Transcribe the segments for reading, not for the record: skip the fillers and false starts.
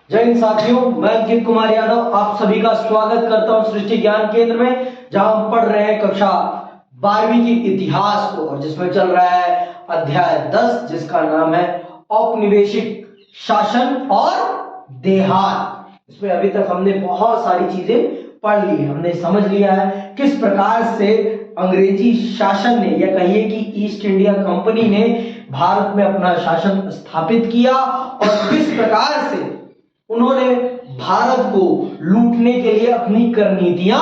जय हिंद साथियों, मैं अंकित कुमार यादव आप सभी का स्वागत करता हूं सृष्टि ज्ञान केंद्र में, जहां हम पढ़ रहे हैं कक्षा 12वीं की इतिहास को, और जिसमें चल रहा है अध्याय 10, जिसका नाम है औपनिवेशिक शासन और देहात। इसमें अभी तक हमने बहुत सारी चीजें पढ़ ली है। हमने समझ लिया है किस प्रकार से अंग्रेजी शासन ने, या कहिए कि ईस्ट इंडिया कंपनी ने भारत में अपना शासन स्थापित किया, और किस प्रकार से उन्होंने भारत को लूटने के लिए अपनी कर नीतियां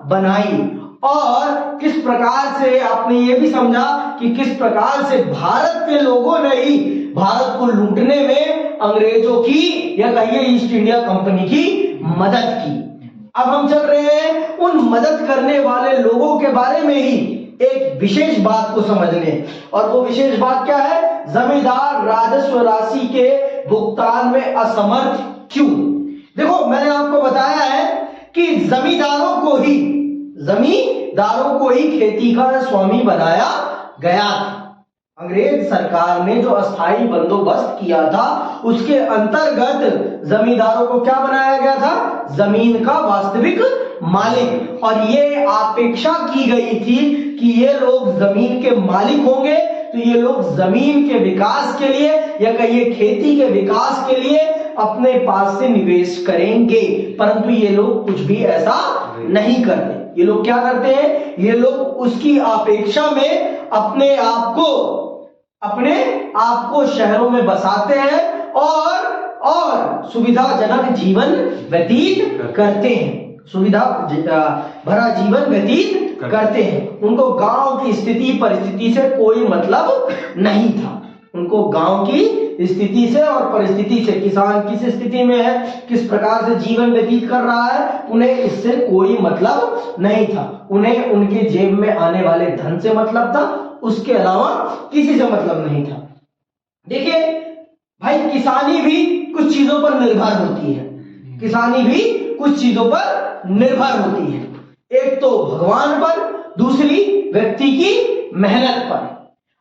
बनाई, और किस प्रकार से आपने ये भी समझा कि किस प्रकार से भारत के लोगों ने ही भारत को लूटने में अंग्रेजों की, या कहिए ईस्ट इंडिया कंपनी की मदद की। अब हम चल रहे हैं उन मदद करने वाले लोगों के बारे में ही एक विशेष बात को समझने, और वो विशेष बात क्या है? जमींदार राजस्व राशि के भुगतान में असमर्थ क्यों? देखो, मैंने आपको बताया है कि जमींदारों को ही खेती का स्वामी बनाया गया था। अंग्रेज सरकार ने जो अस्थायी बंदोबस्त किया था, उसके अंतर्गत जमींदारों को क्या बनाया गया था? जमीन का वास्तविक मालिक। और ये अपेक्षा की गई थी कि ये लोग जमीन के मालिक होंगे, तो ये लोग जमीन के विकास के लिए, या कहिए खेती के विकास के लिए अपने पास से निवेश करेंगे। परंतु ये लोग कुछ भी ऐसा नहीं करते। ये लोग क्या करते हैं? ये लोग उसकी अपेक्षा में अपने आप को शहरों में बसाते हैं और सुविधाजनक जीवन व्यतीत करते हैं, सुविधा भरा जीवन व्यतीत करते हैं। उनको गांव की स्थिति परिस्थिति से कोई मतलब नहीं था। उनको गांव की स्थिति से और परिस्थिति से, किसान किस स्थिति में है, किस प्रकार से जीवन व्यतीत कर रहा है, उन्हें इससे कोई मतलब नहीं था। उन्हें उनके जेब में आने वाले धन से मतलब था, उसके अलावा किसी से मतलब नहीं था। देखिए भाई, किसानी भी कुछ चीजों पर निर्भर होती है। किसानी भी कुछ चीजों पर निर्भर होती है। एक तो भगवान पर, दूसरी व्यक्ति की मेहनत पर।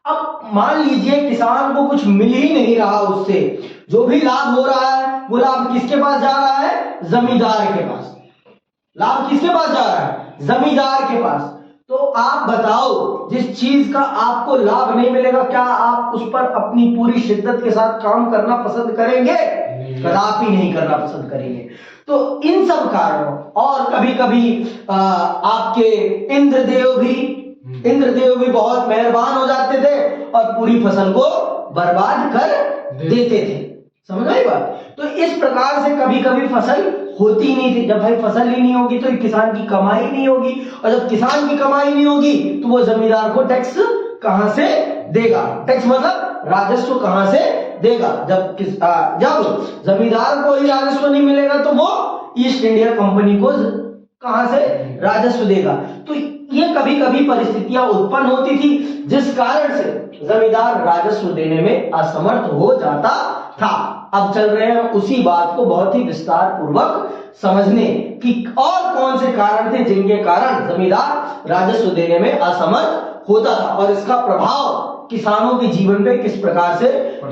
अब मान लीजिए किसान को कुछ मिल ही नहीं रहा, उससे जो भी लाभ हो रहा है वो लाभ किसके पास जा रहा है? जमींदार के पास। लाभ किसके पास जा रहा है? जमींदार के पास। तो आप बताओ, जिस चीज का आपको लाभ नहीं मिलेगा, क्या आप उस पर अपनी पूरी शिद्दत के साथ काम करना पसंद करेंगे? कदापि नहीं करना पसंद करेंगे। तो इन सब कारणों, और कभी कभी आपके इंद्रदेव भी बहुत मेहरबान हो जाते थे और पूरी फसल को बर्बाद कर देते थे। समझ आई बात? तो इस प्रकार से कभी कभी फसल होती नहीं थी। जब भाई फसल ही नहीं होगी तो किसान की कमाई नहीं होगी, और जब किसान की कमाई नहीं होगी तो वो जमींदार को टैक्स कहां से देगा? टैक्स मतलब राजस्व कहां से देगा? जब जमींदार को ही राजस्व नहीं मिलेगा तो वो ईस्ट इंडिया कंपनी को कहां से राजस्व देगा? तो ये कभी कभी परिस्थितियां उत्पन्न होती थी, जिस कारण से जमींदार राजस्व देने में असमर्थ हो जाता था। अब चल रहे हैं उसी बात को बहुत ही विस्तार पूर्वक समझने कि और कौन से कारण थे जिनके कारण जमींदार राजस्व देने में असमर्थ होता था, और इसका प्रभाव किसानों के जीवन पे किस प्रकार से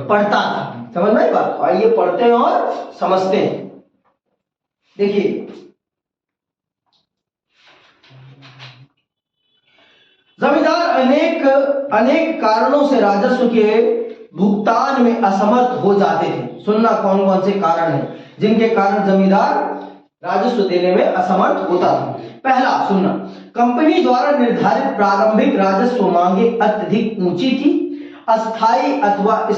पड़ता था। समझ में आई बात? आइए पढ़ते हैं और समझते हैं। देखिए, जमींदार अनेक कारणों से राजस्व के भुगतान में असमर्थ हो जाते थे। सुनना कौन कौन से कारण हैं जिनके कारण जमींदार राजस्व देने में असमर्थ होता था। पहला, सुनना, कंपनी द्वारा निर्धारित प्रारंभिक राजस्व मांगे अत्यधिक ऊंची थी। अस्थायी अथवा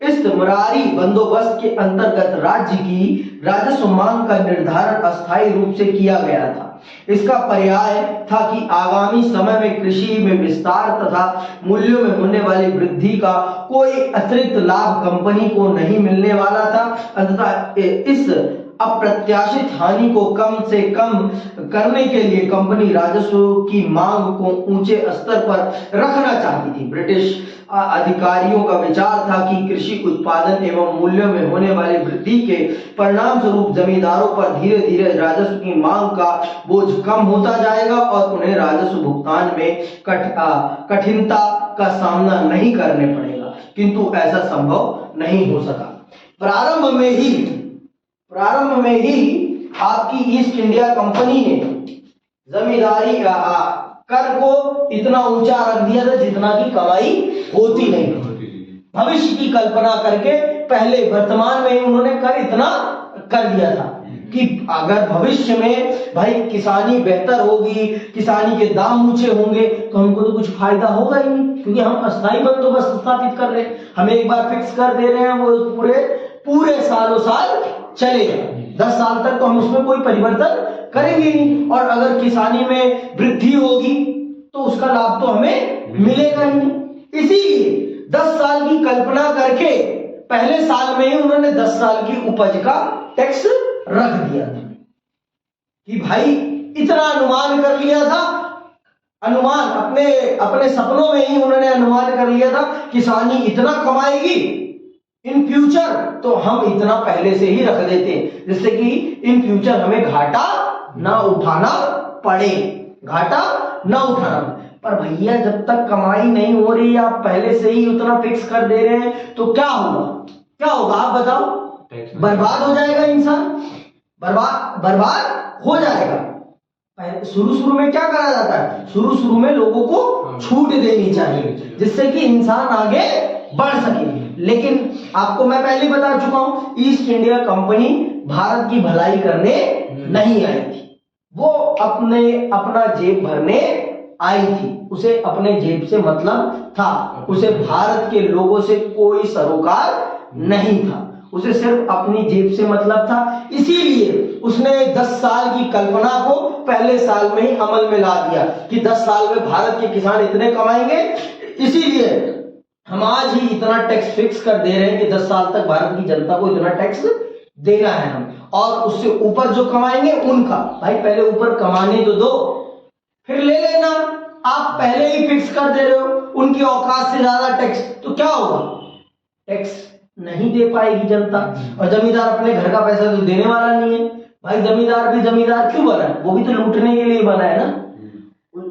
इस्तेमरारी बंदोबस्त के अंतर्गत राज्य की राजस्व मांग का निर्धारण अस्थायी रूप से किया गया था। इसका पर्याय था कि आगामी समय में कृषि में विस्तार तथा मूल्यों में होने वाली वृद्धि का कोई अतिरिक्त लाभ कंपनी को नहीं मिलने वाला था। अतः इस अप्रत्याशित हानि को कम से कम करने के लिए कंपनी राजस्व की मांग को ऊंचे स्तर पर रखना चाहती थी। ब्रिटिश अधिकारियों का विचार था कि कृषि उत्पादन एवं मूल्यों में होने वाली वृद्धि के परिणाम स्वरूप जमींदारों पर धीरे धीरे राजस्व की मांग का बोझ कम होता जाएगा और उन्हें राजस्व भुगतान में कठिनता का सामना नहीं करने पड़ेगा, किंतु ऐसा संभव नहीं हो सका। प्रारंभ में ही आपकी ईस्ट इंडिया कंपनी ने जमींदारी कर को इतना ऊंचा रख दिया था जितना की कमाई होती नहीं। भविष्य की कल्पना करके पहले वर्तमान में ही उन्होंने कर इतना कर दिया था कि अगर भविष्य में भाई किसानी बेहतर होगी, किसानी के दाम ऊंचे होंगे तो हमको तो कुछ फायदा होगा ही नहीं, क्योंकि हम अस्थायी बंदोबस्त स्थापित कर रहे हैं, हमें एक बार फिक्स कर दे रहे हैं, वो पूरे सालों साल चलेगा, 10 साल तक तो हम उसमें कोई परिवर्तन करेंगे नहीं, और अगर किसानी में वृद्धि होगी तो उसका लाभ तो हमें मिलेगा ही नहीं। इसीलिए 10 साल की कल्पना करके पहले साल में ही उन्होंने 10 साल की उपज का टैक्स रख दिया था कि भाई इतना अनुमान कर लिया था, अनुमान अपने सपनों में ही उन्होंने अनुमान कर लिया था किसानी इतना कमाएगी इन फ्यूचर, तो हम इतना पहले से ही रख देते हैं जिससे कि इन फ्यूचर हमें घाटा ना उठाना पड़े, पर भैया जब तक कमाई नहीं हो रही, आप पहले से ही उतना फिक्स कर दे रहे हैं तो क्या होगा आप बताओ? बर्बाद हो जाएगा इंसान, बर्बाद हो जाएगा। शुरू में क्या करा जाता है? शुरू में लोगों को छूट देनी चाहिए जिससे कि इंसान आगे बढ़ सके। लेकिन आपको मैं पहले बता चुका हूं, ईस्ट इंडिया कंपनी भारत की भलाई करने नहीं आई थी, वो अपना जेब भरने आई थी, उसे अपने जेब से मतलब था, उसे भारत के लोगों से कोई सरोकार नहीं था, उसे सिर्फ अपनी जेब से मतलब था। इसीलिए उसने 10 साल की कल्पना को पहले साल में ही अमल में ला दिया कि 10 साल में भारत के किसान इतने कमाएंगे, इसीलिए हम आज ही इतना टैक्स फिक्स कर दे रहे हैं कि 10 साल तक भारत की जनता को इतना टैक्स देना है हम, और उससे ऊपर जो कमाएंगे उनका, भाई पहले ऊपर कमाने तो दो, फिर ले लेना। आप पहले ही फिक्स कर दे रहे हो उनकी औकात से ज्यादा टैक्स, तो क्या होगा? टैक्स नहीं दे पाएगी जनता, और जमींदार अपने घर का पैसा तो देने वाला नहीं है। भाई जमींदार भी जमींदार क्यों बना है? वो भी तो लूटने के लिए बना है ना।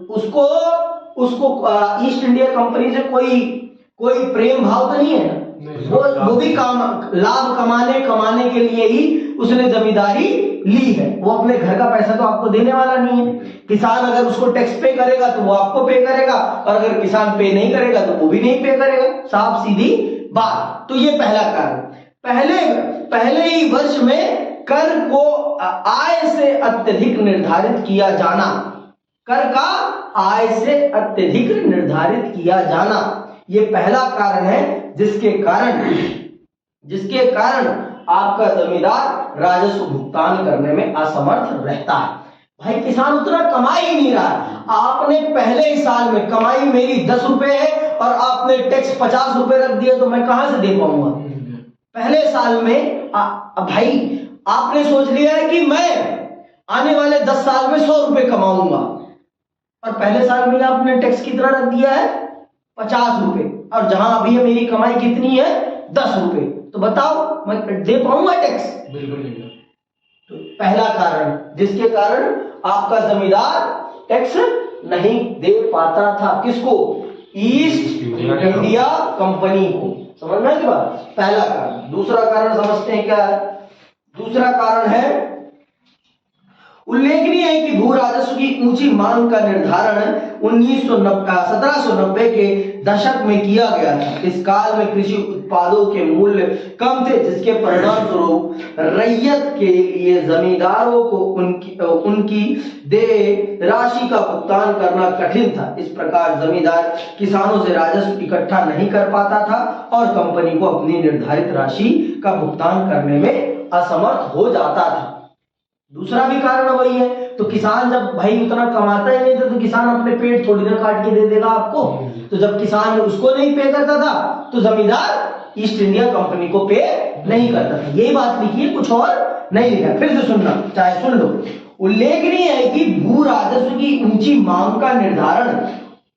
उसको ईस्ट इंडिया कंपनी से कोई प्रेम भाव तो नहीं है ना, वो भी लाभ कमाने के लिए ही उसने जमींदारी ली है, वो अपने घर का पैसा तो आपको देने वाला नहीं है। किसान अगर उसको टैक्स पे करेगा तो वो आपको पे करेगा, और अगर किसान पे नहीं करेगा तो वो भी नहीं पे करेगा, साफ सीधी बात। तो ये पहला कारण, पहले ही वर्ष में कर को आय से अत्यधिक निर्धारित किया जाना, कर का आय से अत्यधिक निर्धारित किया जाना, ये पहला कारण है जिसके कारण आपका जमींदार राजस्व भुगतान करने में असमर्थ रहता है। भाई किसान उतना कमा ही नहीं रहा है, आपने पहले ही साल में कमाई मेरी 10 रुपए है और आपने टैक्स 50 रुपए रख दिया, तो मैं कहां से दे पाऊंगा? पहले साल में भाई आपने सोच लिया है कि मैं आने वाले 10 साल में 100 रुपए कमाऊंगा, और पहले साल में आपने टैक्स कितना रख दिया है? 50 रुपए, और जहां अभी मेरी कमाई कितनी है? 10 रुपए, तो बताओ मैं दे पाऊंगा टैक्स? बिल्कुल नहीं। तो पहला कारण जिसके कारण आपका जमींदार टैक्स नहीं दे पाता था, किसको? ईस्ट इंडिया कंपनी को। समझ में की बात? पहला कारण। दूसरा कारण समझते हैं क्या है? दूसरा कारण है, उल्लेखनीय है कि भू राजस्व की ऊंची मांग का निर्धारण 1790 के दशक में किया गया था। इस काल में कृषि उत्पादों के मूल्य कम थे, जिसके परिणाम स्वरूप रैयत के लिए जमींदारों को उनकी देय राशि का भुगतान करना कठिन था। इस प्रकार जमींदार किसानों से राजस्व इकट्ठा नहीं कर पाता था और कंपनी को अपनी निर्धारित राशि का भुगतान करने में असमर्थ हो जाता था। दूसरा भी कारण वही है, तो किसान जब भाई उतना कमाता ही नहीं था तो किसान अपने पेट थोड़ी ना काट के दे देगा आपको, तो जब किसान उसको नहीं पे करता था तो जमींदार ईस्ट इंडिया कंपनी को पे नहीं करता था। यही बात लिखी है, कुछ और नहीं लिखा। फिर से सुनना, चाहे सुन लो। उल्लेखनीय है कि भू राजस्व की ऊंची मांग का निर्धारण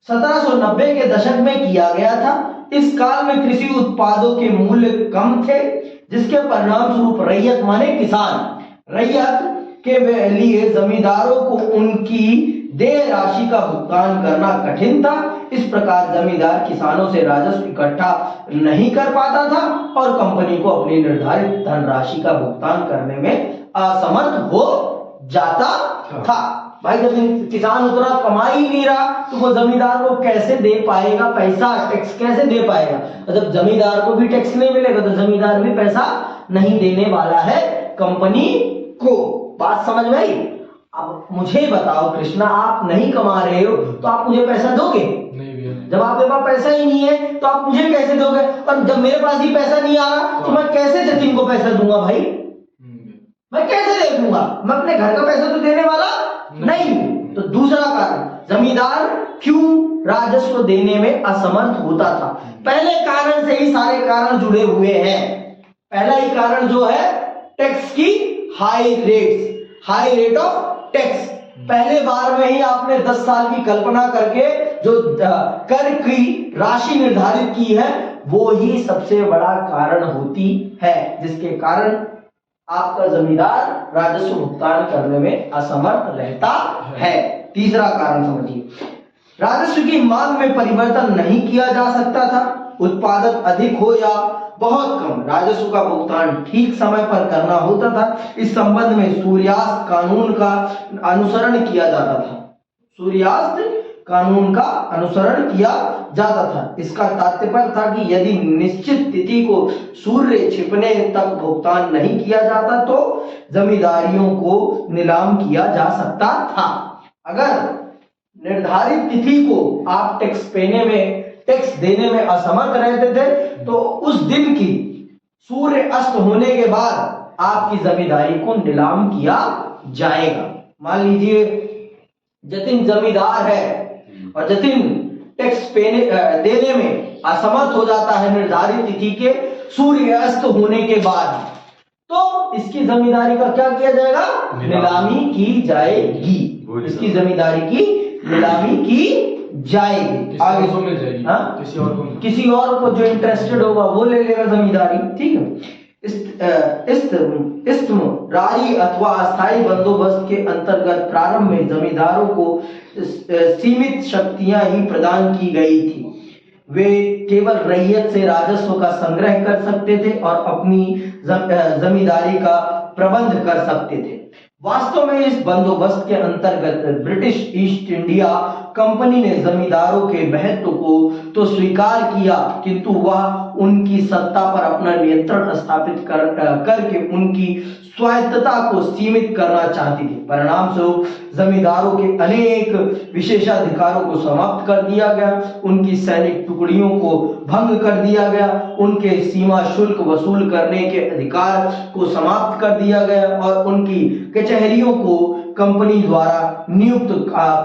1790 के दशक में किया गया था। इस काल में कृषि उत्पादों के मूल्य कम थे, जिसके परिणाम स्वरूप रैयत माने किसान, रैयत के लिए जमींदारों को उनकी देय राशि का भुगतान करना कठिन था। इस प्रकार जमींदार किसानों से राजस्व इकट्ठा नहीं कर पाता था और कंपनी को अपनी निर्धारित धनराशि का भुगतान करने में असमर्थ हो जाता था। भाई जब किसान उतना कमा ही नहीं रहा तो वो जमींदार को कैसे दे पाएगा पैसा, टैक्स कैसे दे पाएगा? और जब जमींदार को भी टैक्स नहीं मिलेगा तो जमींदार भी पैसा नहीं देने वाला है कंपनी को। बात समझ में आई? अब मुझे बताओ कृष्णा, आप नहीं कमा रहे हो तो आप मुझे पैसा दोगे? नहीं। जब आपके पास पैसा ही नहीं है तो आप मुझे कैसे दोगे? और जब मेरे पास ही पैसा नहीं आ रहा तो मैं कैसे जतिन को पैसा दूंगा? भाई मैं कैसे दे दूंगा? मैं अपने घर का पैसा तो देने वाला नहीं। तो दूसरा कारण, जमींदार क्यों राजस्व देने में असमर्थ होता था? पहले कारण से ही सारे कारण जुड़े हुए हैं। पहला ही कारण जो है टैक्स की हाई रेट ऑफ टैक्स। पहले बार में ही आपने 10 साल की कल्पना करके जो कर की राशि निर्धारित की है वो ही सबसे बड़ा कारण होती है जिसके कारण आपका जमींदार राजस्व भुगतान करने में असमर्थ रहता है। तीसरा कारण समझिए, राजस्व की मांग में परिवर्तन नहीं किया जा सकता था। उत्पादन अधिक हो या बहुत कम, राजस्व का भुगतान ठीक समय पर करना होता था। इस संबंध में सूर्यास्त कानून का अनुसरण किया जाता था। सूर्यास्त कानून का अनुसरण किया जाता था। इसका तात्पर्य था कि यदि निश्चित तिथि को सूर्य छिपने तक भुगतान नहीं किया जाता तो जमींदारियों को नीलाम किया जा सकता था। अगर निर्धारित तिथि को आप टैक्स देने में असमर्थ रहते थे तो उस दिन की सूर्य अस्त होने के बाद आपकी जमींदारी को नीलाम किया जाएगा। मान लीजिए जतिन जमींदार है और जतिन टैक्स देने में असमर्थ हो जाता है निर्धारित तिथि के सूर्य अस्त होने के बाद, तो इसकी जमींदारी का क्या किया जाएगा? नीलामी की जाएगी। इसकी जमींदारी की नीलामी की जाएगी। आगे मिल जाएगी किसी और को जो इंटरेस्टेड होगा वो ले लेगा जमींदारी। ठीक है। राजी अथवा अस्थायी बंदोबस्त के अंतर्गत प्रारंभ में जमींदारों को सीमित शक्तियां ही प्रदान की गई थी। वे केवल रैयत से राजस्व का संग्रह कर सकते थे और अपनी जमींदारी का प्रबंध कर सकते थे। वास्तव में इस बंदोबस्त के अंतर्गत ब्रिटिश ईस्ट इंडिया कंपनी ने जमींदारों के महत्व को तो स्वीकार किया किंतु वह उनकी सत्ता पर अपना नियंत्रण स्थापित करके उनकी स्वायत्तता को सीमित करना चाहती थी। परिणाम स्वरूप जमींदारों के अनेक विशेषाधिकारों को समाप्त कर दिया गया, उनकी सैनिक टुकड़ियों को भंग कर दिया गया, उनके सीमा शुल्क वसूल करने के अधिकार को समाप्त कर दिया गया और उनकी कचहरियों को कंपनी द्वारा नियुक्त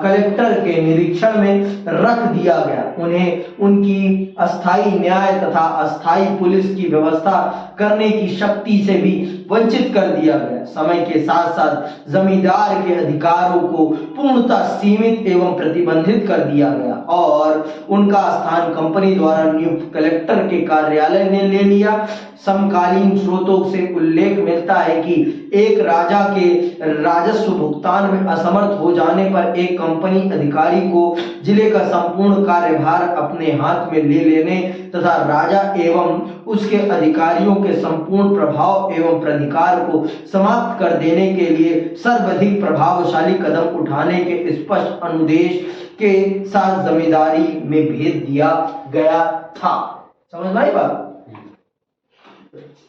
कलेक्टर के निरीक्षण में रख दिया गया। उन्हें उनकी अस्थायी न्याय तथा अस्थायी पुलिस की व्यवस्था करने की शक्ति से भी वंचित कर दिया गया। समय के साथ साथ जमींदार के अधिकारों को पूर्णतः सीमित एवं प्रतिबंधित कर दिया गया और उनका स्थान कंपनी द्वारा नियुक्त कलेक्टर के कार्यालय ने ले लिया। समकालीन स्रोतों से उल्लेख मिलता है कि एक राजा के राजस्व भुगतान में असमर्थ हो जाने पर एक कंपनी अधिकारी को जिले का संपूर्ण कार्यभार अपने हाथ में ले लेने तथा राजा एवं उसके अधिकारियों के संपूर्ण प्रभाव एवं प्राधिकार को समाप्त कर देने के लिए सर्वाधिक प्रभावशाली कदम उठाने के स्पष्ट अनुदेश के साथ जमींदारी में भेज दिया गया था। समझ में आई बात?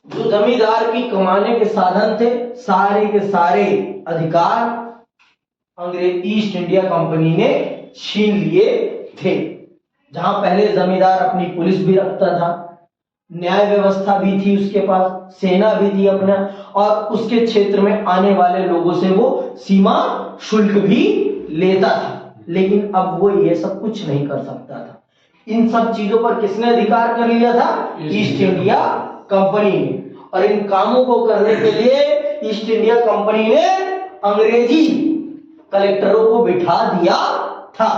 जो जमींदार की कमाने के साधन थे सारे के सारे अधिकार अंग्रेज ईस्ट इंडिया कंपनी ने छीन लिए थे। जहां पहले जमींदार अपनी पुलिस भी रखता था, न्याय व्यवस्था भी थी उसके पास, सेना भी थी अपना, और उसके क्षेत्र में आने वाले लोगों से वो सीमा शुल्क भी लेता था। लेकिन अब वो ये सब कुछ नहीं कर सकता था। इन सब चीजों पर किसने अधिकार कर लिया था? ईस्ट इंडिया कंपनी ने। और इन कामों को करने के लिए ईस्ट इंडिया कंपनी ने अंग्रेजी कलेक्टरों को बिठा दिया था।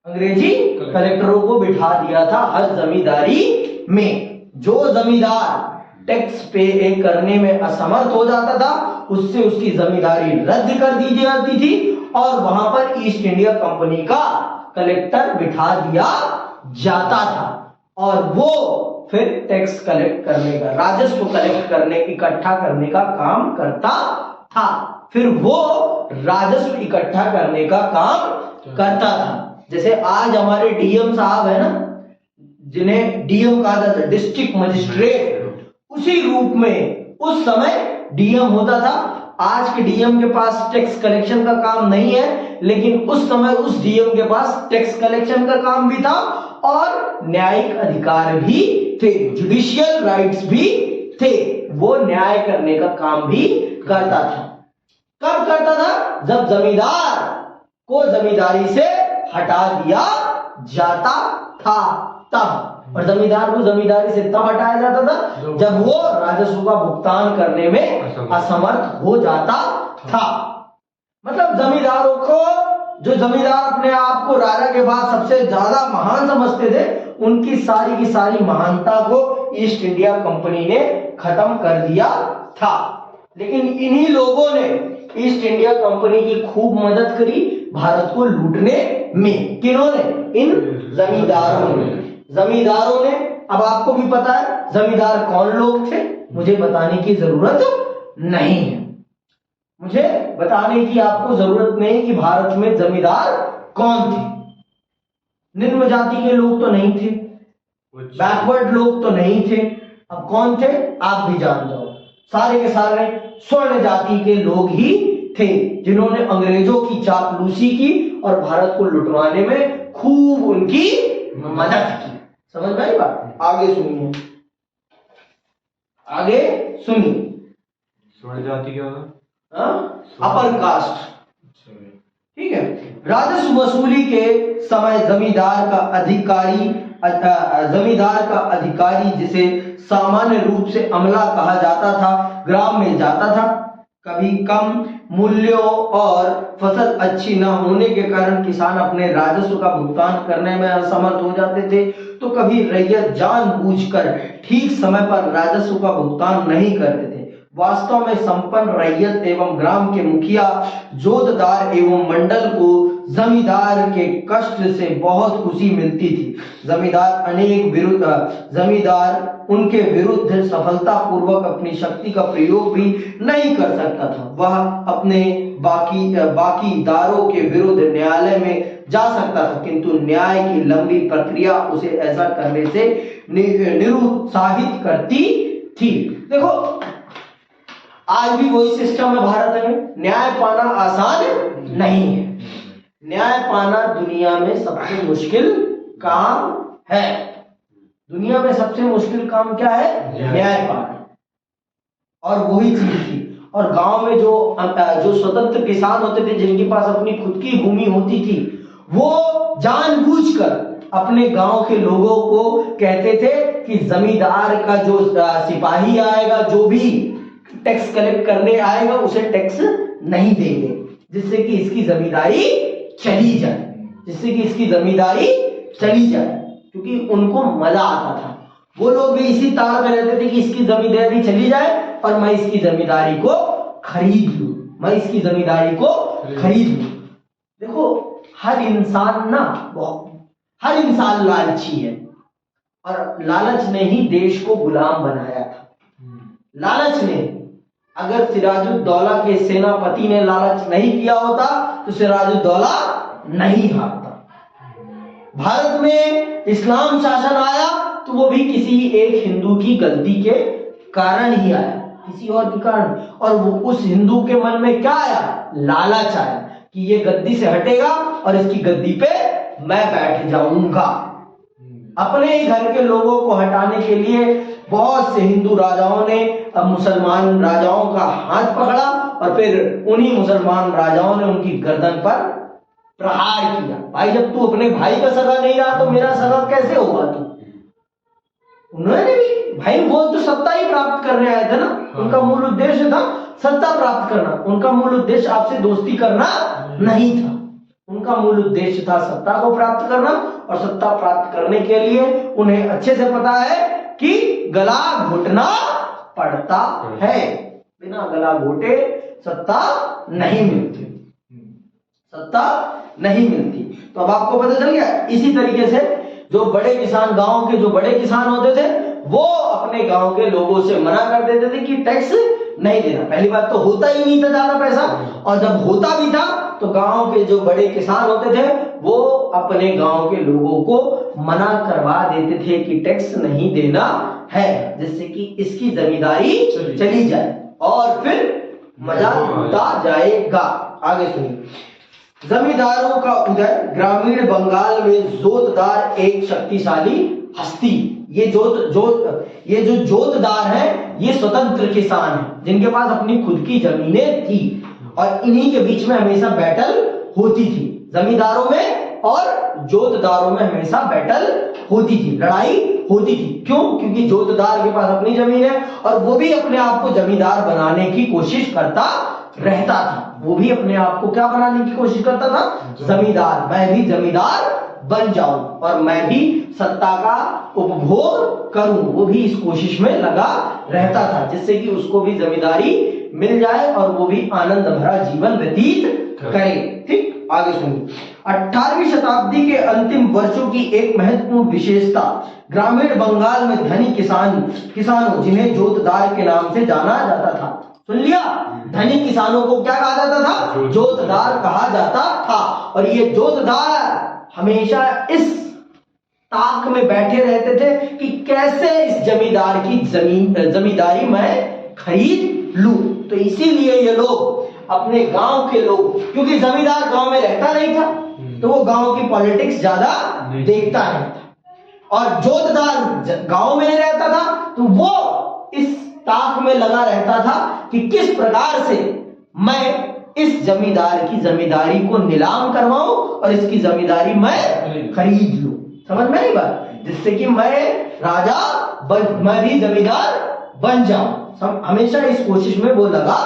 अंग्रेजी कलेक्टरों को बिठा दिया था हर जमींदारी में। जो जमींदार टैक्स पे करने में असमर्थ हो जाता था उससे उसकी जमींदारी रद्द कर दी जाती थी और वहां पर ईस्ट इंडिया कंपनी का कलेक्टर बिठा दिया जाता था और वो फिर टैक्स कलेक्ट करने का, राजस्व कलेक्ट करने, इकट्ठा करने का काम करता था। फिर वो राजस्व इकट्ठा करने का काम करता था। जैसे आज हमारे डीएम साहब है ना, जिन्हें डीएम कहा जाता है, डिस्ट्रिक्ट मजिस्ट्रेट, उसी रूप में उस समय डीएम होता था। आज के डीएम के पास टैक्स कलेक्शन का काम नहीं है, लेकिन उस समय उस डीएम के पास टैक्स कलेक्शन का काम भी था और न्यायिक अधिकार भी थे, जुडिशियल राइट्स भी थे। वो न्याय करने का काम भी करता था। कब करता था? जब जमींदार को जमींदारी से हटा दिया जाता था तब। और जमींदार को जमींदारी से तब हटाया जाता था जब वो राजस्व का भुगतान करने में असमर्थ हो जाता था। मतलब जमींदारों को, जो जमींदार अपने आप को राजा के बाद सबसे ज्यादा महान समझते थे, उनकी सारी की सारी महानता को ईस्ट इंडिया कंपनी ने खत्म कर दिया था। लेकिन इन्हीं लोगों ने ईस्ट इंडिया कंपनी की खूब मदद करी भारत को लूटने में। किन्होंने? इन जमींदारों ने। जमींदारों ने, अब आपको भी पता है जमींदार कौन लोग थे, मुझे बताने की जरूरत नहीं है। मुझे बताने की आपको जरूरत नहीं कि भारत में जमींदार कौन थे। निम्न जाति के लोग तो नहीं थे, बैकवर्ड लोग तो नहीं थे। अब कौन थे आप भी जान जाओ, सारे के सारे स्वर्ण जाति के लोग ही थे, जिन्होंने अंग्रेजों की चापलूसी की और भारत को लुटवाने में खूब उनकी मदद की। समझ में आई बात? आगे सुनिए, आगे सुनिए। स्वर्ण जाति क्या होगा? अपर कास्ट, ठीक है। राजस्व वसूली के समय जमींदार का अधिकारी जिसे सामान्य रूप से अमला कहा जाता था, ग्राम में जाता था। कभी कम मूल्यों और फसल अच्छी न होने के कारण किसान अपने राजस्व का भुगतान करने में असमर्थ हो जाते थे, तो कभी रैयत जानबूझकर ठीक समय पर राजस्व का भुगतान नहीं करते थे। वास्तव में संपन्न रैयत एवं ग्राम के मुखिया, जोतदार एवं मंडल को जमींदार के कष्ट से बहुत खुशी मिलती थी। जमींदार उनके विरुद्ध सफलतापूर्वक अपनी शक्ति का प्रयोग भी नहीं कर सकता था। वह अपने बाकीदारों के विरुद्ध न्यायालय में जा सकता था, किंतु न्याय की लंबी प्रक्रिया उसे ऐसा करने से निरुत्साहित करती थी। देखो, आज भी वही सिस्टम है भारत में। न्याय पाना आसान नहीं है। न्याय पाना दुनिया में सबसे मुश्किल काम है। दुनिया में सबसे मुश्किल काम क्या है? न्याय पाना। और वही चीज थी। और गांव में जो स्वतंत्र किसान होते थे, जिनके पास अपनी खुद की भूमि होती थी, वो जानबूझकर अपने गांव के लोगों को कहते थे कि जमींदार का जो सिपाही आएगा, जो भी टैक्स कलेक्ट करने आएगा, उसे टैक्स नहीं देंगे, जिससे कि इसकी जमींदारी चली जाए, क्योंकि उनको मजा आता था। वो लोग भी इसी ताड़ में रहते थे कि इसकी जमींदारी चली जाए और मैं इसकी जमींदारी को खरीद लूं। देखो, हर इंसान लालची है, और लालच ने ही देश को गुलाम बनाया था। लालच ने, अगर सिराजुद्दौला के सेनापति ने लालच नहीं किया होता तो सिराजुद्दौला नहीं हारता। भारत में इस्लाम शासन आया तो वो भी किसी एक हिंदू की गलती के कारण ही आया, किसी और के कारण। और वो उस हिंदू के मन में क्या आया? लालच आया कि ये गद्दी से हटेगा और इसकी गद्दी पे मैं बैठ जाऊंगा। अपने ही घर के लोगों को हटाने के लिए बहुत से हिंदू राजाओं ने मुसलमान राजाओं का हाथ पकड़ा और फिर उन्हीं मुसलमान राजाओं ने उनकी गर्दन पर प्रहार किया। भाई, जब तू अपने भाई का सगा नहीं रहा तो मेरा सगा कैसे होगा तू? उन्होंने भी, भाई, वो तो सत्ता ही प्राप्त करने आए थे ना। उनका मूल उद्देश्य था सत्ता प्राप्त करना। उनका मूल उद्देश्य आपसे दोस्ती करना नहीं था। उनका मूल उद्देश्य था सत्ता को प्राप्त करना, और सत्ता प्राप्त करने के लिए उन्हें अच्छे से पता है कि गला घोटना पड़ता है। बिना गला घोटे सत्ता नहीं मिलती। तो अब आपको पता चल गया। इसी तरीके से जो बड़े किसान, गांव के जो बड़े किसान होते थे, वो अपने गांव के लोगों से मना कर देते थे कि टैक्स नहीं देना। पहली बात तो होता ही नहीं था ज्यादा पैसा, और जब होता भी था तो गांव के जो बड़े किसान होते थे वो अपने गांव के लोगों को मना करवा देते थे कि टैक्स नहीं देना है, जिससे कि इसकी जमींदारी चली जाए और फिर मजा लूटा जाएगा। आगे सुनिए। जमींदारों का उदय। ग्रामीण बंगाल में जोतदार एक शक्तिशाली हस्ती। ये जो जोतदार है ये स्वतंत्र किसान है जिनके पास अपनी खुद की जमीनें थी, और इन्हीं के बीच में हमेशा बैटल होती थी। जमींदारों में और जोतदारों में हमेशा बैटल होती थी, लड़ाई होती थी। क्यों? क्योंकि जोतदार के पास अपनी जमीन है और वो भी अपने आप को जमींदार बनाने की कोशिश करता रहता था। वो भी अपने आप को क्या बनाने की कोशिश करता था? जमींदार। मैं भी जमींदार बन जाऊं और मैं भी सत्ता का उपभोग करूं, वो भी इस कोशिश में लगा रहता था, जिससे कि उसको भी जमींदारी मिल जाए और वो भी आनंद भरा जीवन व्यतीत करे। ठीक, आगे सुनिए। 18वीं शताब्दी के अंतिम वर्षों की एक महत्वपूर्ण विशेषता, ग्रामीण बंगाल में धनी किसानों जिन्हें जोतदार के नाम से जाना जाता था। सुन लिया? धनी किसानों को क्या कहा जाता था? जोतदार कहा जाता था। और ये जोतदार हमेशा इस ताक में बैठे रहते थे कि कैसे इस जमींदार की जमींदारी मैं खरीद लूं। तो इसीलिए ये लोग अपने गांव के लोग, क्योंकि जमींदार गांव में रहता नहीं था तो वो गांव की पॉलिटिक्स ज्यादा देखता नहीं था, और जोतदार गांव में नहीं रहता था तो वो इस ताक में लगा रहता था कि किस प्रकार से मैं इस जमींदार की जमींदारी को नीलाम करवाऊं और इसकी जमींदारी मैं खरीद लूं। समझ में नहीं बात? जिससे कि मैं मैं भी जमींदार बन जाऊं। हमेशा इस कोशिश में वो लगा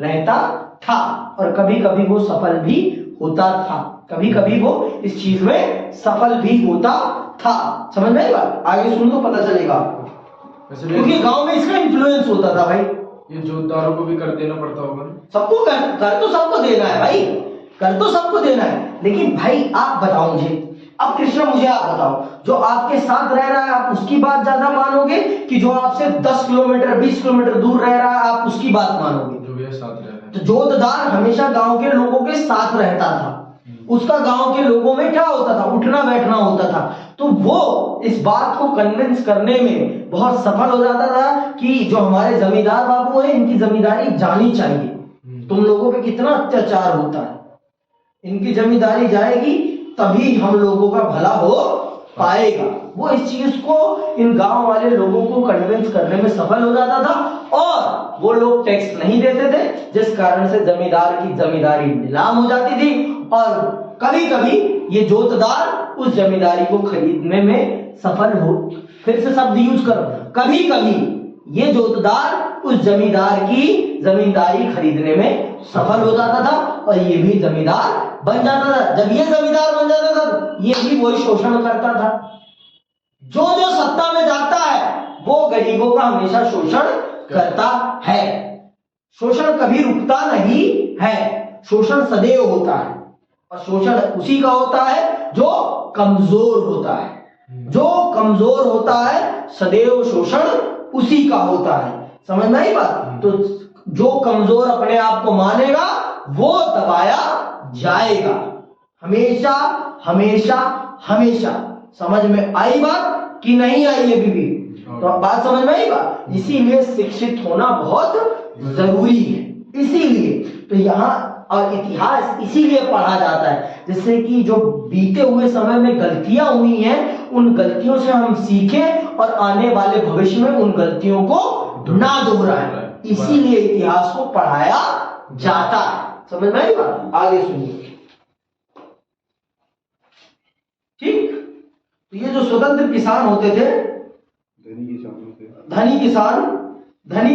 रहता था, और कभी कभी वो सफल भी होता था, कभी कभी वो इस चीज में सफल भी होता था। समझ में नहीं बात? आगे सुन तो पता चलेगा, क्योंकि गांव में इसका इन्फ्लुएंस होता था भाई। ये जोतदारों को भी कर देना पड़ता होगा। सबको कर तो सबको देना है भाई, कर तो सबको देना है। लेकिन भाई आप बताओ मुझे, अब कृष्णा मुझे आप बताओ, जो आपके साथ रह रहा है आप उसकी बात ज्यादा मानोगे कि जो आपसे 10 किलोमीटर 20 किलोमीटर दूर रह रहा है आप उसकी बात मानोगे? जो भी साथ रह रहा है। तो जोतदार हमेशा गांव के लोगों के साथ रहता था। उसका गांव के लोगों में क्या होता था? उठना बैठना होता था। तो वो इस बात को कन्विंस करने में बहुत सफल हो जाता था कि जो हमारे जमींदार बाबू हैं इनकी जमींदारी जानी चाहिए। तुम लोगों पे कितना अत्याचार होता है, इनकी जमींदारी जाएगी तभी हम लोगों का भला हो पाएगा। वो इस चीज को इन गांव वाले लोगों को कन्विंस करने में सफल हो जाता था, और वो लोग टैक्स नहीं देते थे, जिस कारण से जमींदार की जमींदारी नीलाम हो जाती थी। और कभी कभी ये जोतदार उस जमींदारी को खरीदने में सफल हो, फिर से शब्द यूज करो, कभी कभी ये जोतदार उस जमींदार की जमींदारी खरीदने में सफल हो जाता था, और ये भी जमींदार बन जाता था। जब ये जमींदार बन जाता था ये भी वही शोषण करता था। जो सत्ता में जाता है वो गरीबों का हमेशा शोषण करता है। शोषण कभी रुकता नहीं है, शोषण सदैव होता है, और शोषण उसी का होता है जो कमजोर होता है। जो कमजोर होता है सदैव शोषण उसी का होता है। समझ में आई बात? तो जो कमजोर अपने आप को मानेगा वो दबाया जाएगा, हमेशा हमेशा हमेशा। समझ में आई बात कि नहीं आई अभी भी? तो बात समझ में आई बात? इसीलिए शिक्षित होना बहुत जरूरी है। इसीलिए तो यहाँ और इतिहास इसीलिए पढ़ा जाता है, जिससे कि जो बीते हुए समय में गलतियां हुई हैं उन गलतियों से हम सीखें और आने वाले भविष्य में उन गलतियों को ना दोहराएं। इसीलिए इतिहास को पढ़ाया जाता है। समझ में आई बात? आगे सुनिए। ठीक, तो ये जो स्वतंत्र किसान होते थे, धनी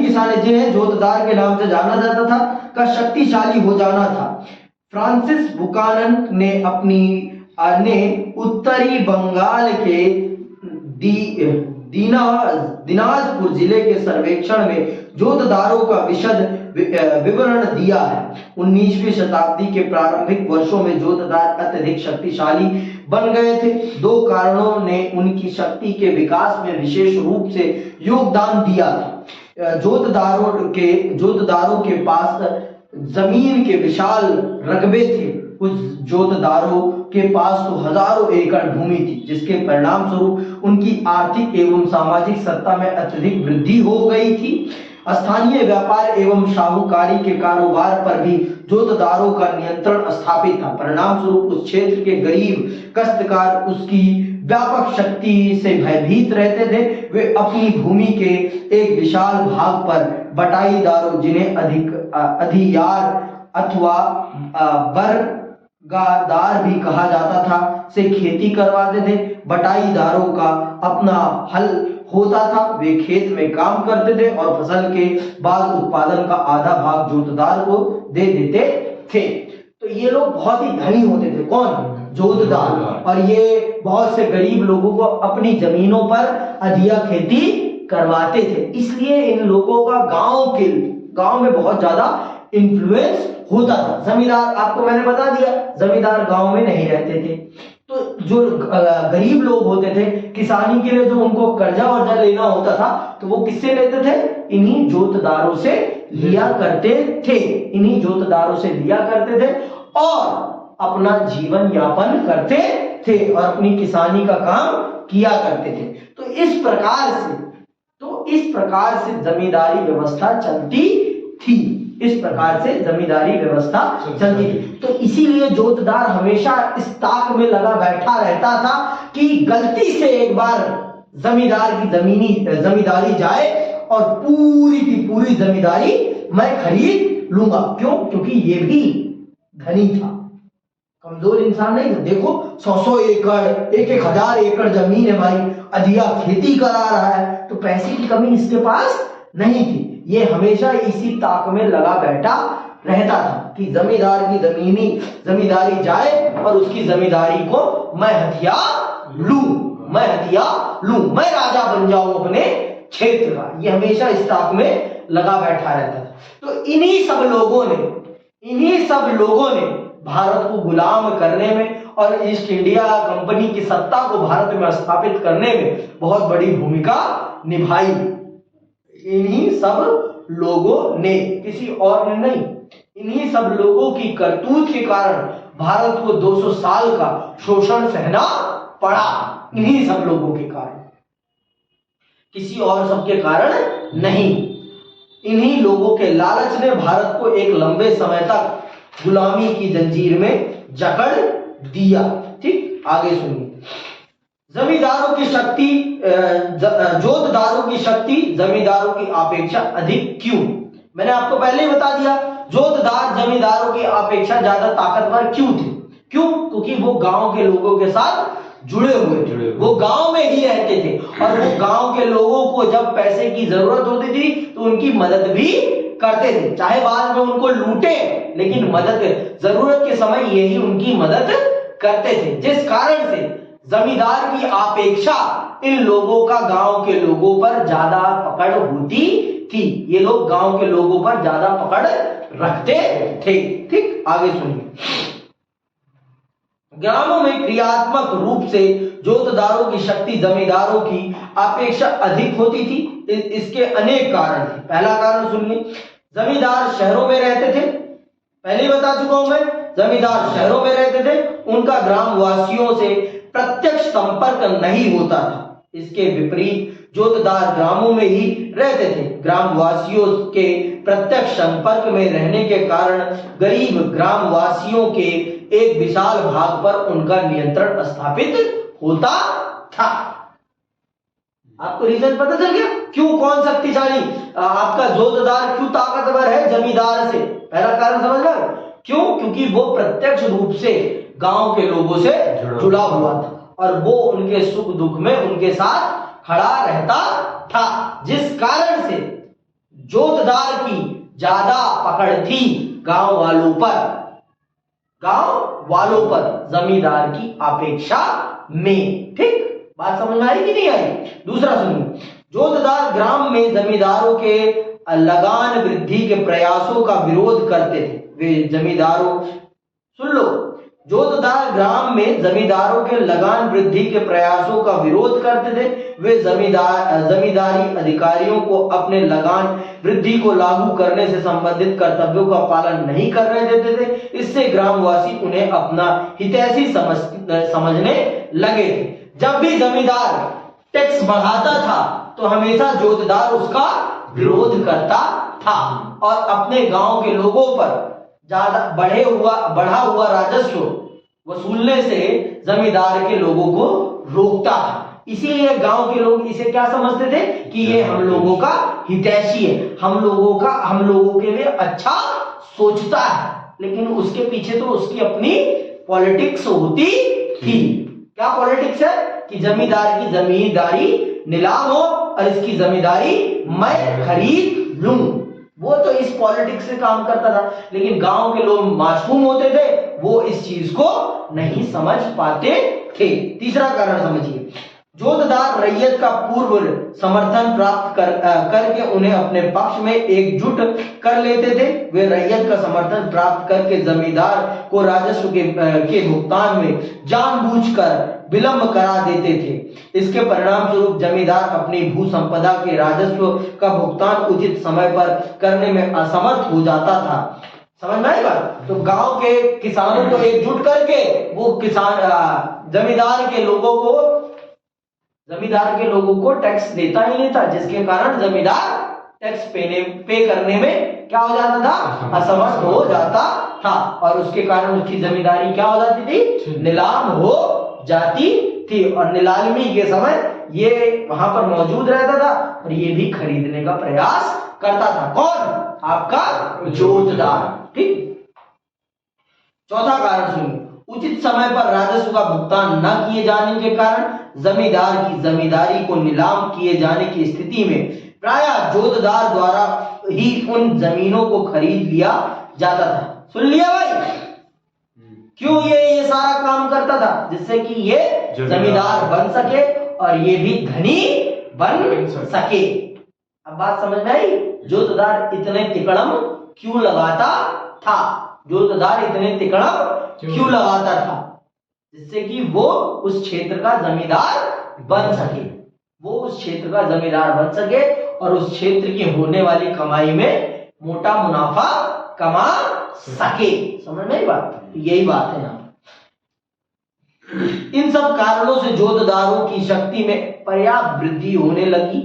किसान जिन्हें जोतदार के नाम से जाना जाता था, का शक्तिशाली हो जाना था। फ्रांसिस बुकानन ने उत्तरी बंगाल के दिनाजपुर जिले के सर्वेक्षण में जोतदारों का विशद विवरण दिया है। 19वीं शताब्दी के प्रारंभिक वर्षों में जोतदार अत्यधिक शक्तिशाली बन गए थे। दो कारणों ने उनकी शक्ति के विकास में विशेष रूप से योगदान दिया था। जोतदारों के पास जमीन के विशाल रकबे थे। कुछ जोतदारों के पास तो हजारों एकड़ भूमि थी, जिसके परिणाम स्वरूप उनकी आर्थिक एवं सामाजिक सत्ता में अत्यधिक वृद्धि हो गई थी। स्थानीय व्यापार एवं साहूकारी के कारोबार पर भी जोतदारों का नियंत्रण स्थापित था। परिणाम स्वरूप उस क्षेत्र के गरीब काश्तकार उसकी व्यापक शक्ति से भयभीत रहते थे। वे अपनी भूमि के एक विशाल भाग पर बटाईदारों, जिन्हें अधियार अथवा बरगादार भी कहा जाता था, से खेती करवाते थे। बटाईदारों का अपना हल होता था। वे खेत में काम करते थे और फसल के बाद उत्पादन का आधा भाग जोतदार को दे देते थे। तो ये लोग बहुत ही धनी होते थे। कौन? जोतदार। और ये बहुत से गरीब लोगों को अपनी जमीनों पर अधिया खेती करवाते थे। इसलिए इन लोगों का गांव में बहुत ज्यादा इन्फ्लुएंस होता था। जमींदार, आपको मैंने बता दिया, जमींदार गांव में नहीं रहते थे। तो जो गरीब लोग होते थे, किसानी के लिए जो उनको कर्जा लेना होता था, तो वो किससे लेते थे? इन्हीं जोतदारों से लिया करते थे और अपना जीवन यापन करते थे और अपनी किसानी का काम किया करते थे। तो इस प्रकार से जमींदारी व्यवस्था चलती थी। तो इसीलिए जोतदार हमेशा इस ताक में लगा बैठा रहता था कि गलती से एक बार जमींदार की जमींदारी जाए और पूरी की पूरी जमींदारी मैं खरीद लूंगा। क्यों? क्योंकि ये भी धनी था, कमजोर इंसान नहीं था। देखो 100 एकड़, 1,000 एकड़ जमीन है भाई, अधिया खेती करा रहा है, तो पैसे की कमी इसके पास नहीं थी। ये हमेशा इसी ताक में लगा बैठा रहता था कि जमींदार की जमींदारी जाए और उसकी जमींदारी को मैं हथिया लूं, मैं राजा बन जाऊं अपने क्षेत्र का। ये हमेशा इस ताक में लगा बैठा रहता था। तो इन्हीं सब लोगों ने भारत को गुलाम करने में और ईस्ट इंडिया कंपनी की सत्ता को भारत में स्थापित करने में बहुत बड़ी भूमिका निभाई। इन्हीं सब लोगों ने, किसी और ने नहीं। इन्हीं सब लोगों की करतूत के कारण भारत को 200 साल का शोषण सहना पड़ा। इन्हीं सब लोगों के कारण, किसी और सबके कारण नहीं। इन्हीं लोगों के लालच ने भारत को एक लंबे समय तक गुलामी की जंजीर में जकड़ दिया। ठीक, आगे सुनिए। जमींदारों की शक्ति, जोतदारों की शक्ति जमींदारों की अपेक्षा अधिक क्यों? मैंने आपको पहले ही बता दिया, जोतदार जमींदारों की अपेक्षा ज्यादा ताकतवर क्यों थे? क्यों? क्योंकि वो गांव के लोगों के साथ जुड़े हुए थे, वो गांव में ही रहते थे और वो गांव के लोगों को जब पैसे की जरूरत होती थी तो उनकी मदद भी करते थे। चाहे बाद में उनको लूटे, लेकिन जरूरत के समय यही उनकी मदद करते थे। जिस कारण से जमींदार की अपेक्षा इन लोगों का गांव के लोगों पर ज्यादा पकड़ होती थी। ये लोग गांव के लोगों पर ज्यादा पकड़ रखते थे। ठीक, आगे सुनिए। ग्रामों में क्रियात्मक रूप से जोतदारों की शक्ति जमींदारों की अपेक्षा अधिक होती थी। इसके अनेक कारण थे। पहला कारण सुनिए, जमींदार शहरों में रहते थे। पहले ही बता चुका हूं मैं, जमींदार शहरों में रहते थे, उनका ग्रामवासियों से प्रत्यक्ष संपर्क नहीं होता था। इसके विपरीत जोतदार ग्रामों में ही रहते थे। ग्रामवासियों के प्रत्यक्ष संपर्क में रहने के कारण गरीब ग्रामवासियों के एक विशाल भाग पर उनका नियंत्रण स्थापित होता था। आपको रीजन पता चल गया क्यों? कौन शक्तिशाली? आपका जोतदार क्यों ताकतवर है जमींदार से? पहला कारण समझ गए क्यों? क्योंकि वो प्रत्यक्ष रूप से गांव के लोगों से जुड़ा हुआ था और वो उनके सुख दुख में उनके साथ खड़ा रहता था, जिस कारण से जोतदार की ज्यादा पकड़ थी गांव वालों पर जमींदार की अपेक्षा में। ठीक, बात समझ में आई कि नहीं आई? दूसरा सुनिए, जोतदार ग्राम में जमींदारों के लगान वृद्धि के प्रयासों का विरोध करते थे। वे जमींदारों, सुन लो, जोतदार ग्राम में जमींदारों के लगान वृद्धि के प्रयासों का विरोध करते थे। वे जमींदारी अधिकारियों को अपने लगान वृद्धि को लागू करने से संबंधित कर्तव्यों का पालन नहीं करने देते थे। इससे ग्रामवासी उन्हें अपना हितैषी समझने लगे थे। जब भी जमींदार टैक्स बढ़ाता था तो हमेशा जोतदार उसका विरोध करता था और अपने गांव के लोगों पर ज्यादा बढ़ा हुआ राजस्व वसूलने से जमींदार के लोगों को रोकता था। इसीलिए गांव के लोग इसे क्या समझते थे कि ये हम लोगों का हितैषी है, हम लोगों के लिए अच्छा सोचता है। लेकिन उसके पीछे तो उसकी अपनी पॉलिटिक्स होती थी। क्या पॉलिटिक्स है कि जमींदार की जमींदारी नीलाम हो और इसकी जमींदारी मैं खरीद लूं। वो तो इस पॉलिटिक्स से काम करता था, लेकिन गांव के लोग मासूम होते थे, वो इस चीज को नहीं समझ पाते थे। तीसरा कारण समझिए, जोतदार रैयत का पूर्व समर्थन प्राप्त करके उन्हें अपने पक्ष में एकजुट कर लेते थे। वे रैयत का समर्थन प्राप्त करके जमींदार को राजस्व के भुगतान में जानबूझकर विलंब करा देते थे। इसके परिणाम स्वरूप जमींदार अपनी भू संपदा के राजस्व का भुगतान उचित समय पर करने में असमर्थ हो जाता था। समझ में आई बात? तो गांव के किसानों को एकजुट करके वो जमींदार के लोगों को टैक्स देता ही नहीं था, जिसके कारण जमींदार टैक्स पे करने में क्या हो जाता था? असमर्थ हो जाता था और उसके कारण उसकी जमींदारी क्या हो जाती थी? नीलाम हो जाती थी। और नीलामी के समय ये वहां पर मौजूद रहता था और ये भी खरीदने का प्रयास करता था। कौन? आपका जोतदार। ठीक। चौथा कारण सुनिए, उचित समय पर राजस्व का भुगतान न किए जाने के कारण जमींदार की जमींदारी को नीलाम किए जाने की स्थिति में प्रायः जोतदार द्वारा ही उन जमीनों को खरीद लिया जाता था। सुन लिया भाई? क्यों ये सारा काम करता था? जिससे कि ये जमींदार बन सके और ये भी धनी बन सके। अब बात समझ में आई? जोतदार इतने तिकड़म क्यों लगाता था? जोतदार इतने तिकड़म क्यों लगाता था? जिससे कि वो उस क्षेत्र का जमींदार बन सके, वो उस क्षेत्र का जमींदार बन सके और उस क्षेत्र की होने वाली कमाई में मोटा मुनाफा कमा सके। समझ में आई बात? यही बात है यहाँ। इन सब कारणों से जोतदारों की शक्ति में पर्याप्त वृद्धि होने लगी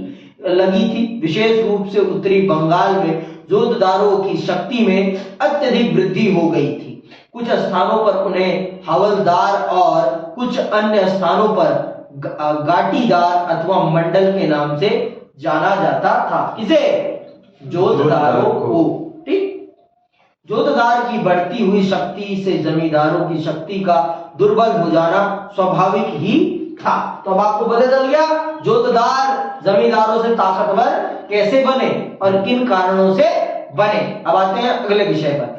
थी। विशेष रूप से उत्तरी बंगाल में जोतदारों की शक्ति में अत्यधिक वृद्धि हो गई थी। कुछ स्थानों पर उन्हें हवलदार और कुछ अन्य स्थानों पर गाटीदार अथवा मंडल के नाम से जाना जाता था। किसे? जोतदारों को। ठीक। जोतदार की बढ़ती हुई शक्ति से जमींदारों की शक्ति का दुर्बल हो जाना स्वाभाविक ही था। तो अब आपको पता चल गया जोतदार जमींदारों से ताकतवर कैसे बने और किन कारणों से बने। अब आते हैं अगले विषय पर,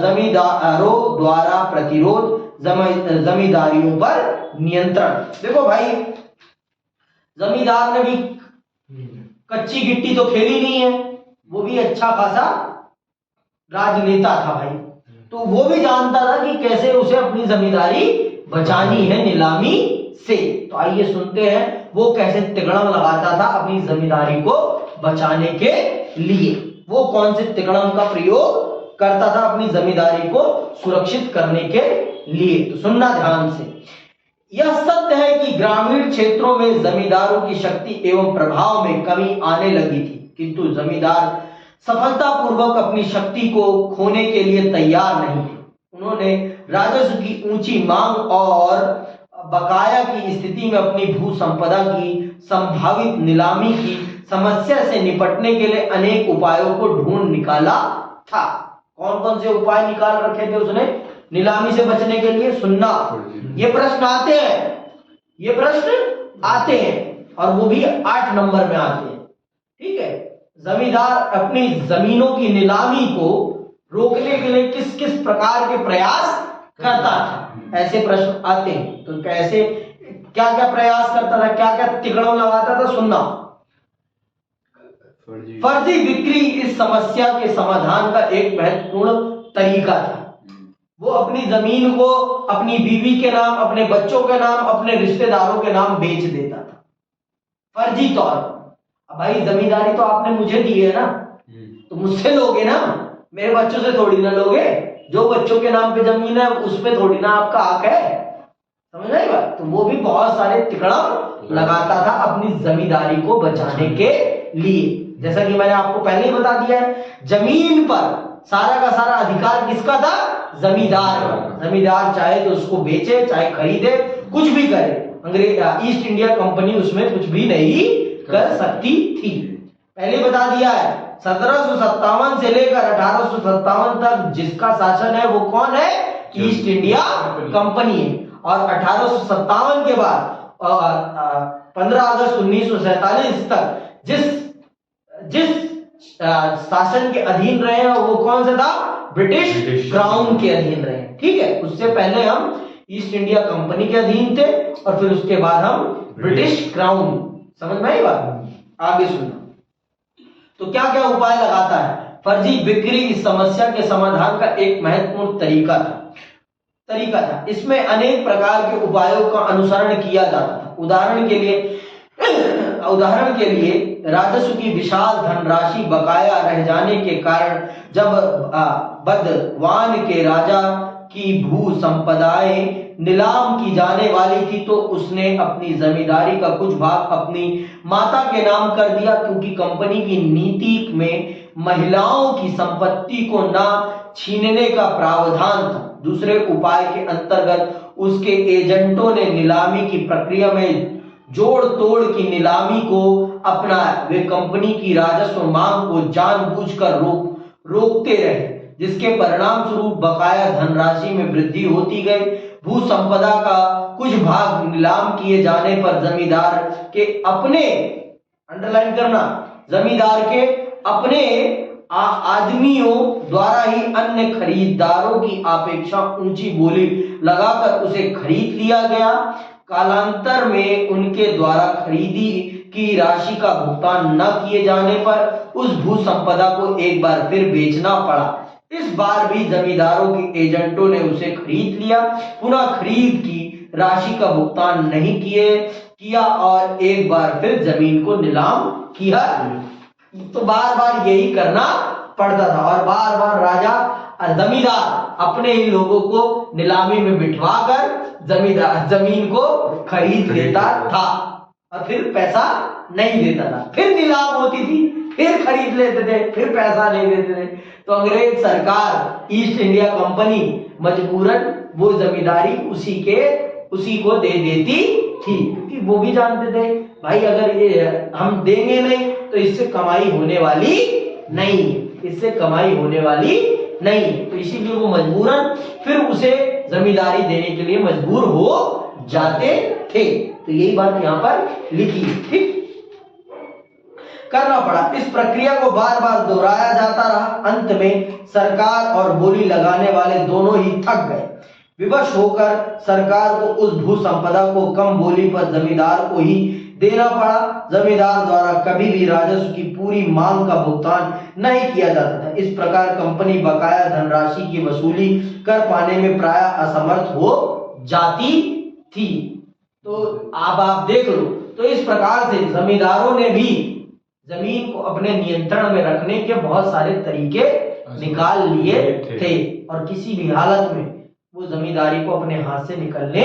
जमींदारों द्वारा प्रतिरोध, जमींदारियों पर नियंत्रण। देखो भाई, जमींदार ने भी कच्ची गिट्टी तो खेली नहीं है, वो भी अच्छा खासा राजनेता था भाई। तो वो भी जानता था कि कैसे उसे अपनी जमींदारी बचानी है नीलामी से। तो आइए सुनते हैं वो कैसे तिकड़म लगाता था अपनी जमींदारी को बचाने के लिए। वो कौन से तिकड़म का प्रयोग करता था अपनी जमींदारी को सुरक्षित करने के लिए? तो सुनना ध्यान से। यह सत्य है कि ग्रामीण क्षेत्रों में जमींदारों की शक्ति एवं प्रभाव में कमी आने लगी थी, किंतु जमींदार सफलतापूर्वक अपनी शक्ति को खोने के लिए तैयार नहीं थे। उन्होंने राजस्व की ऊंची मांग और बकाया की स्थिति में अपनी भू संपदा की संभावित नीलामी की समस्या से निपटने के लिए अनेक उपायों को ढूंढ निकाला था। कौन कौन से उपाय निकाल रखे थे उसने नीलामी से बचने के लिए? सुनना, ये प्रश्न आते हैं और वो भी 8 नंबर में आते हैं। ठीक है। जमींदार अपनी जमीनों की नीलामी को रोकने के लिए किस किस प्रकार के प्रयास करता था, ऐसे प्रश्न आते हैं। तो कैसे क्या क्या प्रयास करता था, क्या क्या तिकड़म लगाता था, सुनना। फर्जी बिक्री इस समस्या के समाधान का एक महत्वपूर्ण तरीका था। वो अपनी जमीन को अपनी बीवी के नाम, अपने बच्चों के नाम, अपने रिश्तेदारों के नाम बेच देता था फर्जी तौर पर। अब भाई जमींदारी तो आपने मुझे दी है ना, तो मुझसे लोगे ना, मेरे बच्चों से थोड़ी ना लोगे। जो बच्चों के नाम पे जमीन है उस पे थोड़ी ना आपका हक है, समझ आई बात। तो वो भी बहुत सारे तिकड़म लगाता था अपनी जमींदारी को बचाने के लिए। जैसा कि मैंने आपको पहले ही बता दिया है, जमीन पर सारा का सारा अधिकार किसका था, जमींदार का। जमींदार चाहे तो उसको बेचे, चाहे खरीदे, कुछ भी करे, अंग्रेज ईस्ट इंडिया कंपनी उसमें कुछ भी नहीं कर सकती थी। पहले बता दिया है 1757 से लेकर 1857 तक जिसका शासन है वो कौन है, ईस्ट इंडिया कंपनी है। और 1857 के बाद 15 अगस्त 1947 तक जिस शासन के अधीन रहे हैं वो कौन सा था, ब्रिटिश क्राउन के अधीन रहे। ठीक है, उससे पहले हम ईस्ट इंडिया कंपनी के अधीन थे और फिर उसके बाद हम ब्रिटिश क्राउन। समझ में आई बात, आगे सुनना। तो क्या क्या उपाय लगाता है, फर्जी बिक्री इस समस्या के समाधान का एक महत्वपूर्ण तरीका था। इसमें अनेक प्रकार के उपायों का अनुसरण किया जाता था। उदाहरण के लिए राजस्व की विशाल धनराशि बकाया रह जाने के कारण जब बदवान के राजा की भू संपदाएं नीलाम की जाने वाली थी तो उसने अपनी जमींदारी का कुछ भाग अपनी माता के नाम कर दिया, क्योंकि कंपनी की नीति में महिलाओं की संपत्ति को ना छीनने का प्रावधान था। दूसरे उपाय के अंतर्गत उसके एजेंटों ने नीलामी की प्रक्रिया में जोड़ तोड़ की नीलामी को अपनाया। वे कंपनी की राजस्व मांग को जानबूझकर रोकते रहे, जिसके परिणाम स्वरूप बकाया धनराशि में वृद्धि होती गई। भू संपदा का कुछ भाग नीलाम किए जाने पर जमींदार के अपने, अंडरलाइन करना, जमींदार के अपने आदमियों द्वारा ही अन्य खरीदारों की अपेक्षा ऊंची बोली लगाकर उसे खरीद लिया गया। कालांतर में उनके द्वारा खरीदी की राशि का भुगतान न किए जाने पर उस भू संपदा को एक बार फिर बेचना पड़ा। इस बार भी जमींदारों के एजेंटों ने उसे खरीद लिया, पुनः खरीद की राशि का भुगतान नहीं किया और एक बार फिर जमीन को नीलाम किया। तो बार बार यही करना पड़ता था और बार बार राजा जमींदार अपने ही लोगों को नीलामी में बिठवा कर जमीन को खरीद लेता था और फिर पैसा नहीं देता था। फिर नीलाम होती थी, फिर खरीद लेते थे, फिर पैसा नहीं देते थे। तो अंग्रेज सरकार, ईस्ट इंडिया कंपनी मजबूरन वो जमींदारी उसी को दे देती थी, क्योंकि वो भी जानते थे भाई अगर ये हम देंगे नहीं तो इससे कमाई होने वाली नहीं। तो इसीलिए वो मजबूरन फिर उसे जमींदारी देने के लिए मजबूर हो जाते थे। तो यही बात यहाँ पर लिखी, ठीक करना पड़ा। इस प्रक्रिया को बार बार दोहराया जाता रहा। अंत में सरकार और बोली लगाने वाले दोनों ही थक गए। विवश होकर सरकार को उस भू संपदा को कम बोली पर जमींदार को ही देना पड़ा। जमींदार द्वारा कभी भी राजस्व की पूरी मांग का भुगतान नहीं किया जाता था। इस प्रकार कंपनी बकाया धनराशि की वसूली कर पाने में प्राय असमर्थ हो जाती थी। तो अब आप देख लो, तो इस प्रकार से जमींदारों ने भी जमीन को अपने नियंत्रण में रखने के बहुत सारे तरीके निकाल लिए थे और किसी भी हालत में वो जमींदारी को अपने हाथ से निकलने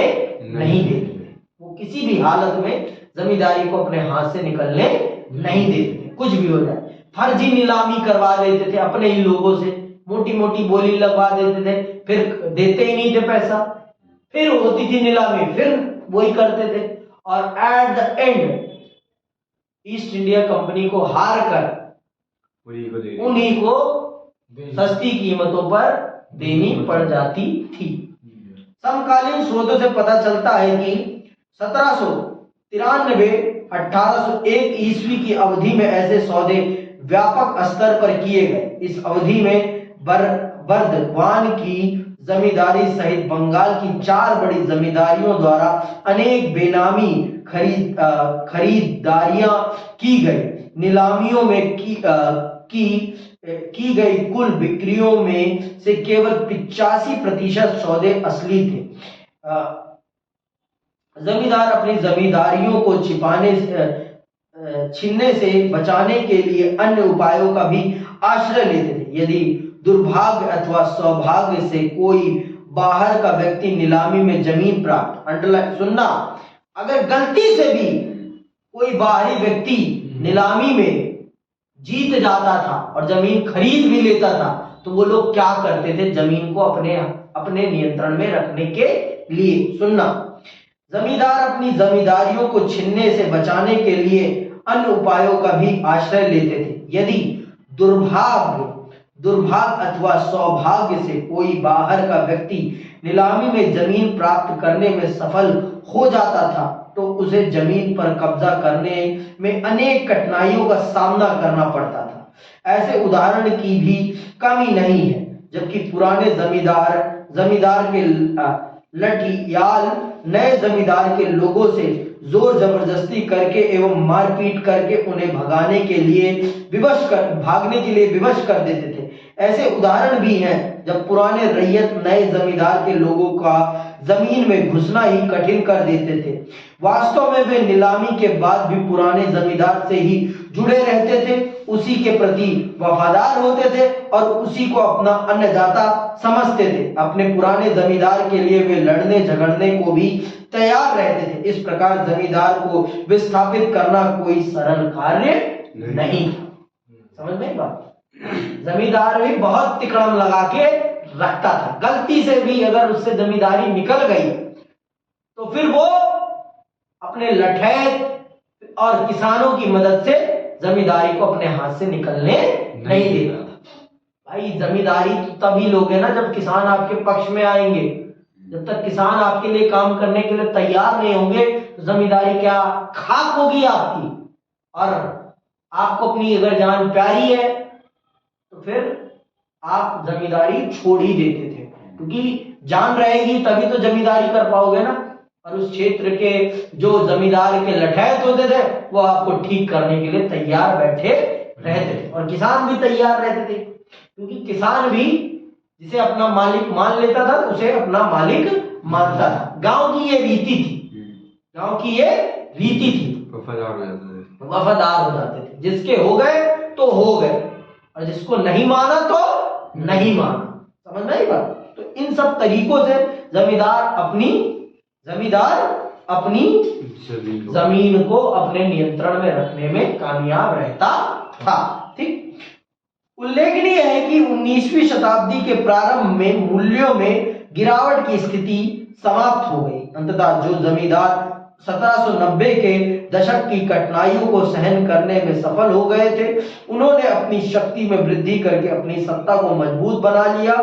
नहीं देते थे। वो किसी भी हालत में जमींदारी को अपने हाथ से निकलने नहीं देते थे, कुछ भी हो जाए। फर्जी नीलामी करवा देते थे अपने ही लोगों से, मोटी मोटी बोली लगवा देते थे, फिर देते ही नहीं थे पैसा, फिर होती थी नीलामी, फिर वही करते थे और at the end east India company को हार कर उन्हीं को सस्ती कीमतों पर देनी पड़ जाती थी। समकालीन स्रोतों से पता चलता है कि 1793-1801 ईस्वी की अवधि में ऐसे सौदे व्यापक स्तर पर किए गए। इस अवधि में बर्दवान की जमींदारी सहित बंगाल की 4 बड़ी जमींदारियों द्वारा अनेक बेनामी खरीदारियां की गई। नीलामियों में की गई कुल बिक्रियों में से केवल 85% सौदे असली थे। जमींदार अपनी जमींदारियों को छीनने से बचाने के लिए अन्य उपायों का भी आश्रय लेते थे। यदि दुर्भाग्य अथवा सौभाग्य से कोई बाहर का व्यक्ति नीलामी में जमीन प्राप्त, अंडरलाइन सुनना, अगर गलती से भी कोई बाहरी व्यक्ति नीलामी में जीत जाता था और जमीन खरीद भी लेता था, तो वो लोग क्या करते थे, जमीन को अपने नियंत्रण में रखने के लिए, सुनना, जमींदार अपनी जमींदारियों को छीनने से बचाने के लिए अन्य उपायों का भी आश्रय लेते थे। यदि दुर्भाग्य अथवा सौभाग्य से कोई बाहर का व्यक्ति नीलामी में जमीन प्राप्त करने में सफल हो जाता था, तो उसे जमीन पर कब्जा करने में अनेक कठिनाइयों का सामना करना पड़ता था। ऐसे उदाहरण की भी कमी नहीं है। जबकि पुराने जमींदार के लठियाल नए जमींदार के लोगों से जोर जबरदस्ती करके एवं मारपीट करके उन्हें भागने के लिए विवश कर देते थे। ऐसे उदाहरण भी हैं जब पुराने रैयत नए जमींदार के लोगों का जमीन में घुसना ही कठिन कर देते थे। वास्तव में वे नीलामी के बाद भी पुराने जमींदार से ही जुड़े रहते थे, उसी के प्रति वफादार होते थे और उसी को अपना अन्नदाता समझते थे। अपने पुराने जमींदार के लिए वे लड़ने झगड़ने को भी तैयार रहते थे। इस प्रकार जमींदार को विस्थापित करना कोई सरल कार्य नहीं। समझ में बात? जमींदार भी बहुत तिकड़म लगा के रखता था। गलती से भी अगर उससे जमींदारी निकल गई तो फिर वो अपने लठैत और किसानों की मदद से जमींदारी को अपने हाथ से निकलने नहीं देता था। भाई जमींदारी तो तभी लोगे ना जब किसान आपके पक्ष में आएंगे। जब तक किसान आपके लिए काम करने के लिए तैयार नहीं होंगे तो जमींदारी क्या खाक होगी आपकी। और आपको अपनी अगर जान प्यारी है तो फिर आप जमींदारी छोड़ ही देते थे, क्योंकि जान रहेगी तभी तो जमींदारी कर पाओगे ना। और उस क्षेत्र के जो जमींदार के लठैत होते थे वो आपको ठीक करने के लिए तैयार बैठे रहते थे। और किसान भी तैयार रहते थे, क्योंकि किसान भी जिसे अपना मालिक मान लेता था उसे अपना मालिक मानता था। गांव की ये रीति थी। वफादार हो जाते थे। जिसके हो गए तो हो गए और जिसको नहीं माना तो नहीं माना। समझ में आई बात? तो इन सब तरीकों से जमींदार अपनी जमीन को अपने नियंत्रण में रखने में कामयाब रहता था। ठीक। उल्लेखनीय है कि 19वीं शताब्दी के प्रारंभ में मूल्यों में गिरावट की स्थिति समाप्त हो गई। अंततः जो जमींदार 1790 के दशक की कठिनाइयों को सहन करने में सफल हो गए थे, उन्होंने अपनी शक्ति में वृद्धि करके अपनी सत्ता को मजबूत बना लिया।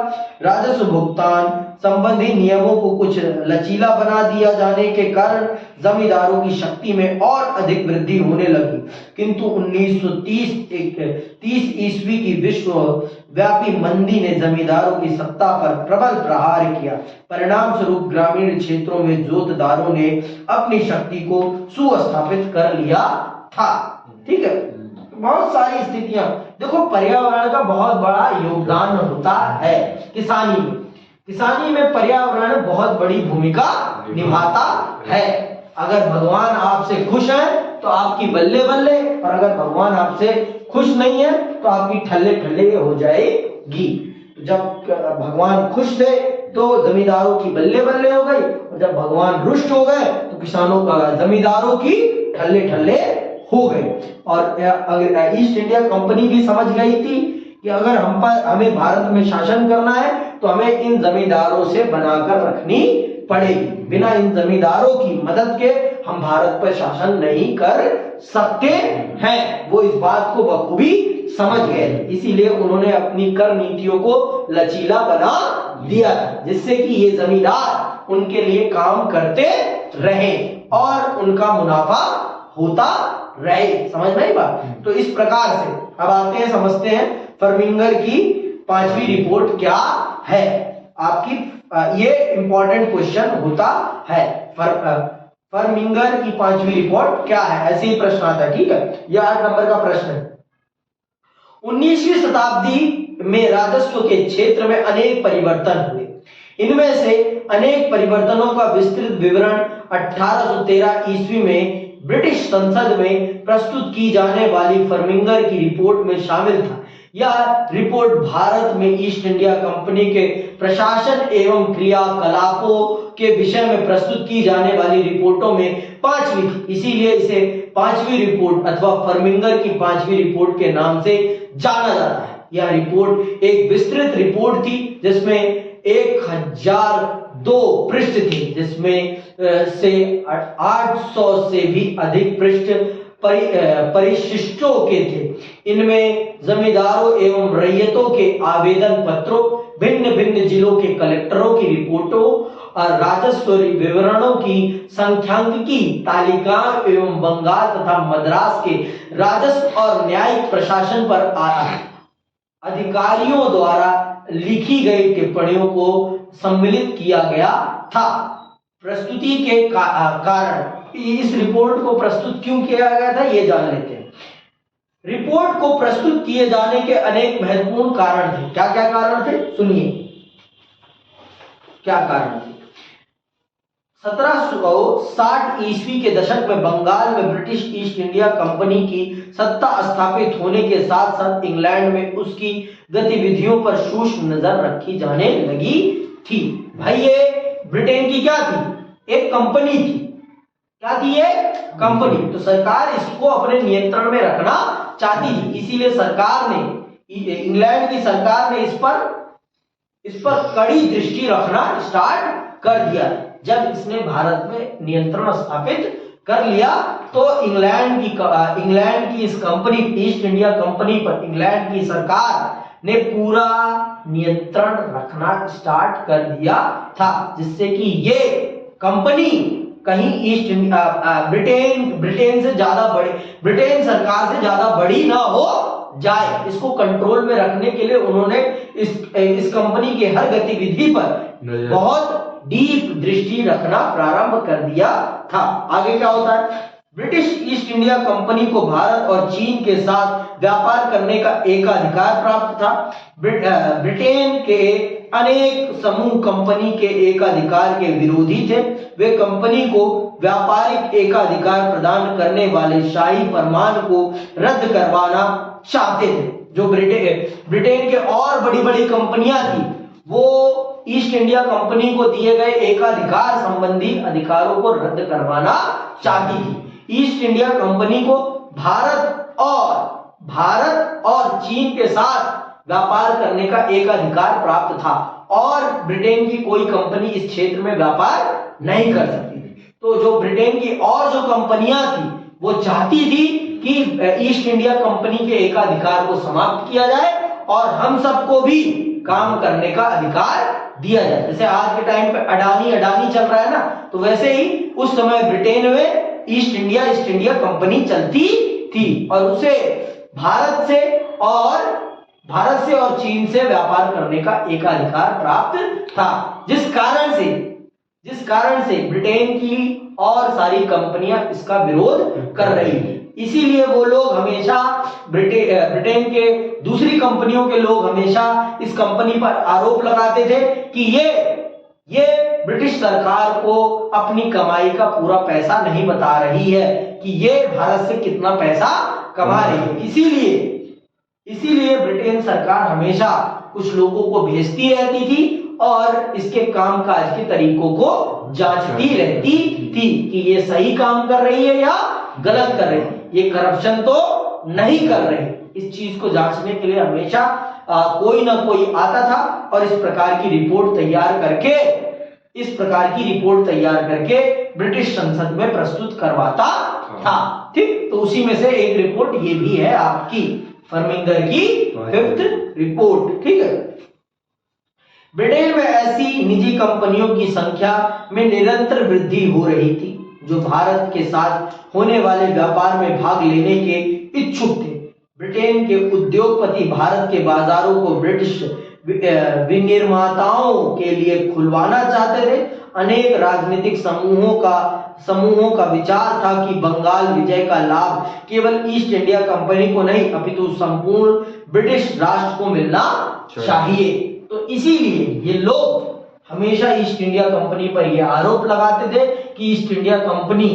राजस्व भुगतान संबंधी नियमों को कुछ लचीला बना दिया जाने के कारण जमींदारों की शक्ति में और अधिक वृद्धि होने लगी। किंतु 1930 ईस्वी की विश्वव्यापी मंदी ने जमींदारों की सत्ता पर प्रबल प्रहार किया। परिणाम स्वरूप ग्रामीण क्षेत्रों में जोतदारों ने अपनी शक्ति को सुस्थापित कर लिया था। ठीक है। बहुत सारी स्थितियां देखो, पर्यावरण का बहुत बड़ा योगदान होता है किसानी में पर्यावरण बहुत बड़ी भूमिका निभाता है। अगर भगवान आपसे खुश है तो आपकी बल्ले बल्ले, और अगर भगवान आपसे खुश नहीं है तो आपकी ठल्ले ठल्ले हो जाएगी। जब भगवान खुश थे तो जमींदारों की बल्ले बल्ले हो गई, और जब भगवान रुष्ट हो गए तो जमींदारों की ठल्ले ठल्ले हो गए। और अगर ईस्ट इंडिया कंपनी भी समझ गई थी कि अगर हमें भारत में शासन करना है तो हमें इन जमींदारों से बनाकर रखनी पड़ेगी। बिना इन जमींदारों की मदद के हम भारत पर शासन नहीं कर सकते हैं। वो इस बात को बखूबी समझ गए, इसीलिए उन्होंने अपनी कर नीतियों को लचीला बना दिया, जिससे कि ये जमींदार उनके लिए काम करते रहे और उनका मुनाफा होता रहे। समझ में आई बात? तो इस प्रकार से अब आते हैं, समझते हैं फर्मिंगर की 5वीं रिपोर्ट क्या है। आपकी ये इंपॉर्टेंट क्वेश्चन होता है। फर्मिंगर की 5वीं रिपोर्ट क्या है, ऐसे ही प्रश्न आता है। ठीक है, यह 8 नंबर का प्रश्न है। 19वीं शताब्दी में राजस्व के क्षेत्र में अनेक परिवर्तन हुए। इनमें से अनेक परिवर्तनों का विस्तृत विवरण 1813 ईस्वी में ब्रिटिश संसद में प्रस्तुत की जाने वाली फर्मिंगर की रिपोर्ट में शामिल था। यह रिपोर्ट भारत में ईस्ट इंडिया कंपनी के प्रशासन एवं क्रियाकलापों के विषय में प्रस्तुत की जाने वाली रिपोर्टों में 5वीं थी, इसीलिए इसे 5वीं रिपोर्ट अथवा फर्मिंगर की 5वीं रिपोर्ट के नाम से जाना जाता है। यह रिपोर्ट एक विस्तृत रिपोर्ट थी जिसमें 1002 पृष्ठ थे, जिसमें से 800 से भी अधिक पृष्ठ परिशिष्टों के थे। इनमें जमींदारों एवं रैयतों के आवेदन पत्रों, भिन्न भिन्न जिलों के कलेक्टरों की रिपोर्टों और राजस्व विवरणों की संख्यांकिकी तालिकाओं एवं बंगाल तथा मद्रास के राजस्व और न्यायिक प्रशासन पर अधिकारियों द्वारा लिखी गई टिप्पणियों को सम्मिलित किया गया था। प्रस्तुति के कारण इस रिपोर्ट को प्रस्तुत क्यों किया गया था, ये जान लेते हैं। रिपोर्ट को प्रस्तुत किए जाने के अनेक महत्वपूर्ण कारण थे। क्या क्या कारण थे, सुनिए क्या कारण थे। 1760 ईस्वी के दशक में बंगाल में ब्रिटिश ईस्ट इंडिया कंपनी की सत्ता स्थापित होने के साथ साथ इंग्लैंड में उसकी गतिविधियों पर सूक्ष्म नजर रखी जाने लगी थी। भाई ये ब्रिटेन की क्या थी, एक कंपनी थी। क्या थी ये, कंपनी। तो सरकार इसको अपने नियंत्रण में रखना चाहती थी, इसीलिए सरकार ने, इंग्लैंड की सरकार ने इस पर कड़ी दृष्टि रखना स्टार्ट कर दिया। जब इसने भारत में नियंत्रण स्थापित कर लिया तो इंग्लैंड की इस कंपनी, ईस्ट इंडिया कंपनी पर इंग्लैंड की सरकार ने पूरा नियंत्रण रखना स्टार्ट कर दिया था, जिससे कि ये कंपनी कहीं ईस्ट इंडिया ब्रिटेन से ज्यादा बड़ी, ब्रिटेन सरकार से ज्यादा बड़ी ना हो जाए। इसको कंट्रोल में रखने के लिए उन्होंने इस कंपनी की हर गतिविधि पर बहुत डीप दृष्टि रखना प्रारंभ कर दिया था। आगे क्या होता है, ब्रिटिश ईस्ट इंडिया कंपनी को भारत और चीन के साथ व्यापार करने का एकाधिकार प्राप्त था। ब्रिटेन के अनेक समूह कंपनी के एकाधिकार के विरोधी थे। वे कंपनी को व्यापारिक एकाधिकार प्रदान करने वाले शाही फरमान को रद्द करवाना चाहते थे। जो ब्रिटेन के और बड़ी बड़ी कंपनियां थी वो ईस्ट इंडिया कंपनी को दिए गए एकाधिकार संबंधी अधिकारों को रद्द करवाना चाहती थी। ईस्ट इंडिया कंपनी को भारत और चीन के साथ व्यापार करने का एकाधिकार प्राप्त था और ब्रिटेन की कोई कंपनी इस क्षेत्र में व्यापार नहीं कर सकती थी। तो जो ब्रिटेन की और जो कंपनियां थी वो चाहती थी कि ईस्ट इंडिया कंपनी के एकाधिकार को समाप्त किया जाए और हम सबको भी काम करने का अधिकार दिया जाए। जैसे आज के टाइम पे अडानी चल रहा है ना, तो वैसे ही उस समय ब्रिटेन में ईस्ट इंडिया कंपनी चलती थी और उसे भारत से और चीन से व्यापार करने का एकाधिकार प्राप्त था, जिस कारण से ब्रिटेन की और सारी कंपनियां इसका विरोध कर रही थी। इसीलिए वो लोग हमेशा ब्रिटेन के दूसरी कंपनियों के लोग हमेशा इस कंपनी पर आरोप लगाते थे कि ये ब्रिटिश सरकार को अपनी कमाई का पूरा पैसा नहीं बता रही है कि ये भारत से कितना पैसा कमा रही है। इसीलिए ब्रिटेन सरकार हमेशा कुछ लोगों को भेजती रहती थी और इसके कामकाज के तरीकों को जांचती रहती थी कि ये सही काम कर रही है या गलत कर रही है, ये करप्शन तो नहीं कर रही। इस चीज को जांचने के लिए हमेशा कोई ना कोई आता था और इस प्रकार की रिपोर्ट तैयार करके ब्रिटिश संसद में प्रस्तुत करवाता था। ठीक, तो उसी में से एक रिपोर्ट ये भी है आपकी फर्मिंगर की 5th रिपोर्ट। ठीक है, ब्रिटेन में ऐसी निजी कंपनियों की संख्या में निरंतर वृद्धि हो रही थी जो भारत के साथ होने वाले व्यापार में भाग लेने के इच्छुक थे। ब्रिटेन के उद्योगपति भारत के बाजारों को विनिर्माताओं के लिए खुलवाना चाहते थे। अनेक राजनीतिक समूहों का विचार था कि बंगाल विजय का लाभ केवल ईस्ट इंडिया कंपनी को नहीं अपितु संपूर्ण ब्रिटिश राष्ट्र को मिलना चाहिए। तो इसीलिए ये लोग हमेशा ईस्ट इंडिया कंपनी पर यह आरोप लगाते थे कि ईस्ट इंडिया कंपनी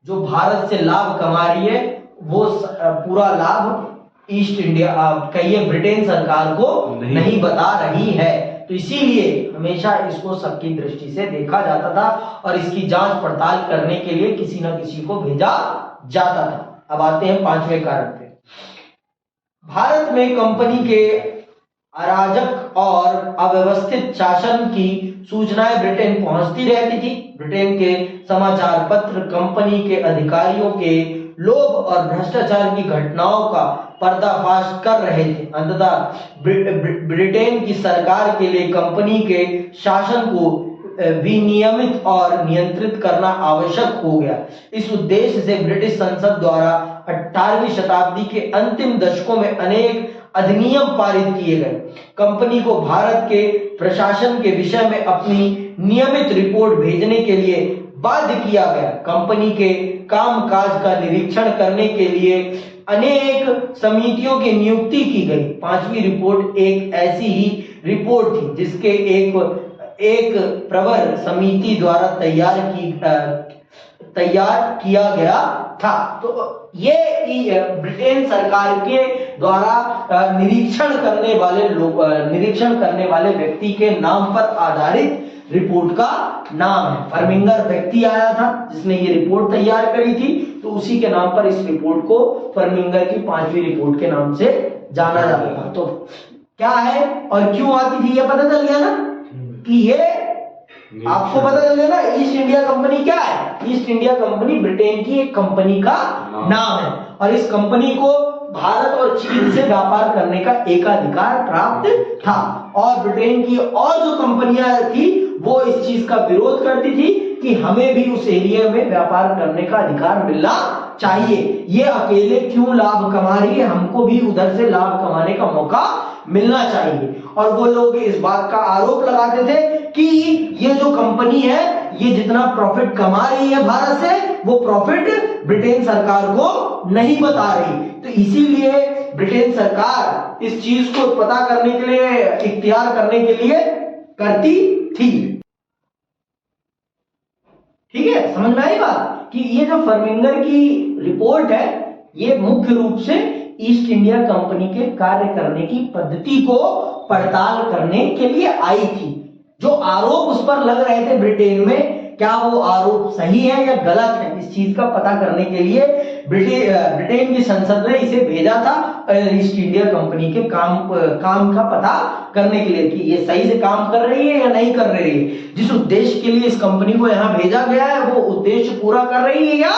जो भारत से लाभ कमा रही है वो पूरा लाभ ईस्ट इंडिया कहिए ब्रिटेन सरकार को नहीं बता रही है। तो इसीलिए हमेशा इसको सबकी दृष्टि से देखा जाता था और इसकी जांच पड़ताल करने के लिए किसी न किसी को भेजा जाता था। अब आते हैं पांचवें कारण पे। भारत में कंपनी के अराजक और अव्यवस्थित शासन की सूचनाएं ब्रिटेन पहुंचती रहती थी। ब्रिटेन के समाचार पत्र कंपनी के अधिकारियों के लोभ और भ्रष्टाचार की घटनाओं का पर्दाफाश कर रहे थे। अंततः ब्रिटेन की सरकार के लिए कंपनी के शासन को विनियमित और नियंत्रित करना आवश्यक हो गया। इस उद्देश्य से ब्रिटिश संसद द्वारा 18वीं शताब्दी के अंतिम दशकों में अनेक अधिनियम पारित किए गए। कंपनी को भारत के प्रशासन के विषय में अपनी नियमित रिपोर्ट भेजने के लिए बाध्य किया गया। कंपनी के कामकाज का निरीक्षण करने के लिए अनेक समितियों की नियुक्ति की गई। पांचवी रिपोर्ट एक ऐसी ही रिपोर्ट थी जिसके एक प्रवर समिति द्वारा तैयार किया गया था। तो ये ब्रिटेन सरकार के द्वारा निरीक्षण करने वाले व्यक्ति के नाम पर आधारित रिपोर्ट का नाम है। फर्मिंगर व्यक्ति आया था जिसने ये रिपोर्ट तैयार करी थी, तो उसी के नाम पर इस रिपोर्ट को फर्मिंगर की पांचवी रिपोर्ट के नाम से जाना जाता था। तो क्या है और क्यों आती थी ये पता चल गया ना कि ये आपको पता चल गया ना। ईस्ट इंडिया कंपनी क्या है? ईस्ट इंडिया कंपनी ब्रिटेन की एक कंपनी का नाम है और इस कंपनी को भारत और चीन से व्यापार करने का एकाधिकार प्राप्त था और ब्रिटेन की और जो कंपनियां थी वो इस चीज का विरोध करती थी कि हमें भी उस एरिया में व्यापार करने का अधिकार मिलना चाहिए। ये अकेले क्यों लाभ कमा रही है, हमको भी उधर से लाभ कमाने का मौका मिलना चाहिए। और वो लोग इस बात का आरोप लगाते थे कि ये जो कंपनी है ये जितना प्रॉफिट कमा रही है भारत से वो प्रॉफिट ब्रिटेन सरकार को नहीं बता रही। तो इसीलिए ब्रिटेन सरकार इस चीज को पता करने के लिए इख्तियार करने के लिए करती थी। ठीक है, समझ में आई बात कि ये जो फर्मिंगर की रिपोर्ट है ये मुख्य रूप से ईस्ट इंडिया कंपनी के कार्य करने की पद्धति को पड़ताल करने के लिए आई थी। जो आरोप उस पर लग रहे थे ब्रिटेन में, क्या वो आरोप सही है या गलत है, इस चीज का पता करने के लिए ब्रिटेन की संसद ने इसे भेजा था ईस्ट इंडिया कंपनी के काम का पता करने के लिए कि ये सही से काम कर रही है या नहीं कर रही है। जिस उद्देश्य के लिए इस कंपनी को यहाँ भेजा गया है वो उद्देश्य पूरा कर रही है या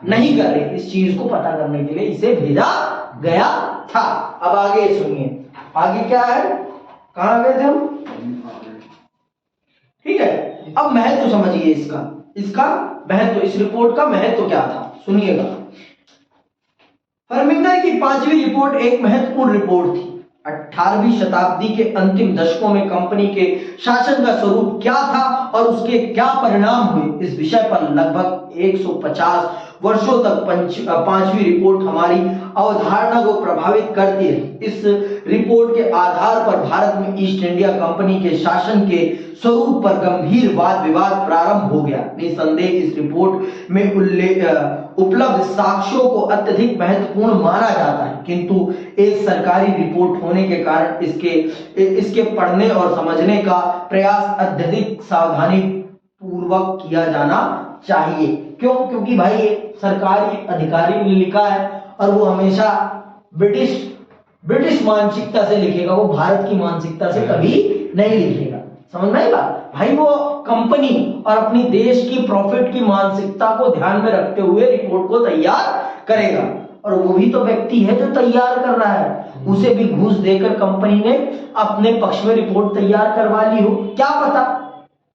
नहीं कर रही, इस चीज को पता करने के लिए इसे भेजा गया था। अब आगे सुनिए, आगे क्या है, कहां गए थे हम? ठीक है, अब महत्व समझिए इसका महत्व, इस रिपोर्ट का महत्व क्या था सुनिएगा। फर्मिंगर की पांचवी रिपोर्ट एक महत्वपूर्ण रिपोर्ट थी। 18वीं शताब्दी के अंतिम दशकों में कंपनी के शासन का स्वरूप क्या था और उसके क्या परिणाम हुए, इस विषय पर लगभग 150 वर्षों तक पांचवी रिपोर्ट हमारी अवधारणा को प्रभावित करती है। इस रिपोर्ट के आधार पर भारत में ईस्ट इंडिया कंपनी के शासन के स्वरूप पर गंभीर वाद विवाद प्रारंभ हो गया। निसंदेह इस रिपोर्ट में उपलब्ध साक्ष्यों को अत्यधिक महत्वपूर्ण माना जाता है, किंतु एक सरकारी रिपोर्ट होने के कारण इसके पढ़ने और समझने का प्रयास अत्यधिक सावधानी पूर्वक किया जाना चाहिए। क्यों? क्योंकि भाई सरकारी अधिकारी ने लिखा है और वो हमेशा ब्रिटिश मानसिकता से लिखेगा, वो भारत की मानसिकता से कभी नहीं लिखेगा। समझ में आई बात? भाई वो कंपनी और अपनी देश की प्रॉफिट की मानसिकता को ध्यान में रखते हुए रिपोर्ट को तैयार करेगा और वो भी तो व्यक्ति है जो तैयार कर रहा है, उसे भी घूस देकर कंपनी ने अपने पक्ष में रिपोर्ट तैयार करवा ली हो, क्या पता,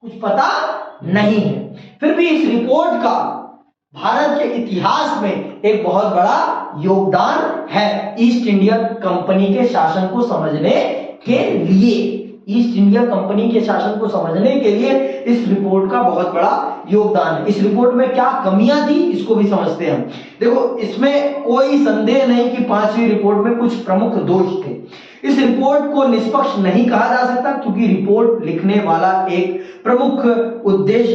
कुछ पता नहीं है। फिर भी इस रिपोर्ट का भारत के इतिहास में एक बहुत बड़ा योगदान है ईस्ट इंडिया कंपनी के शासन को समझने के लिए। ईस्ट इंडिया कंपनी के शासन को समझने के लिए इस रिपोर्ट का बहुत बड़ा योगदान है। इस रिपोर्ट में क्या कमियां थी इसको भी समझते हैं हम। देखो, इसमें कोई संदेह नहीं कि 5वीं रिपोर्ट में कुछ प्रमुख दोष थे। इस रिपोर्ट को निष्पक्ष नहीं कहा जा सकता क्योंकि रिपोर्ट लिखने वाला एक प्रमुख उद्देश्य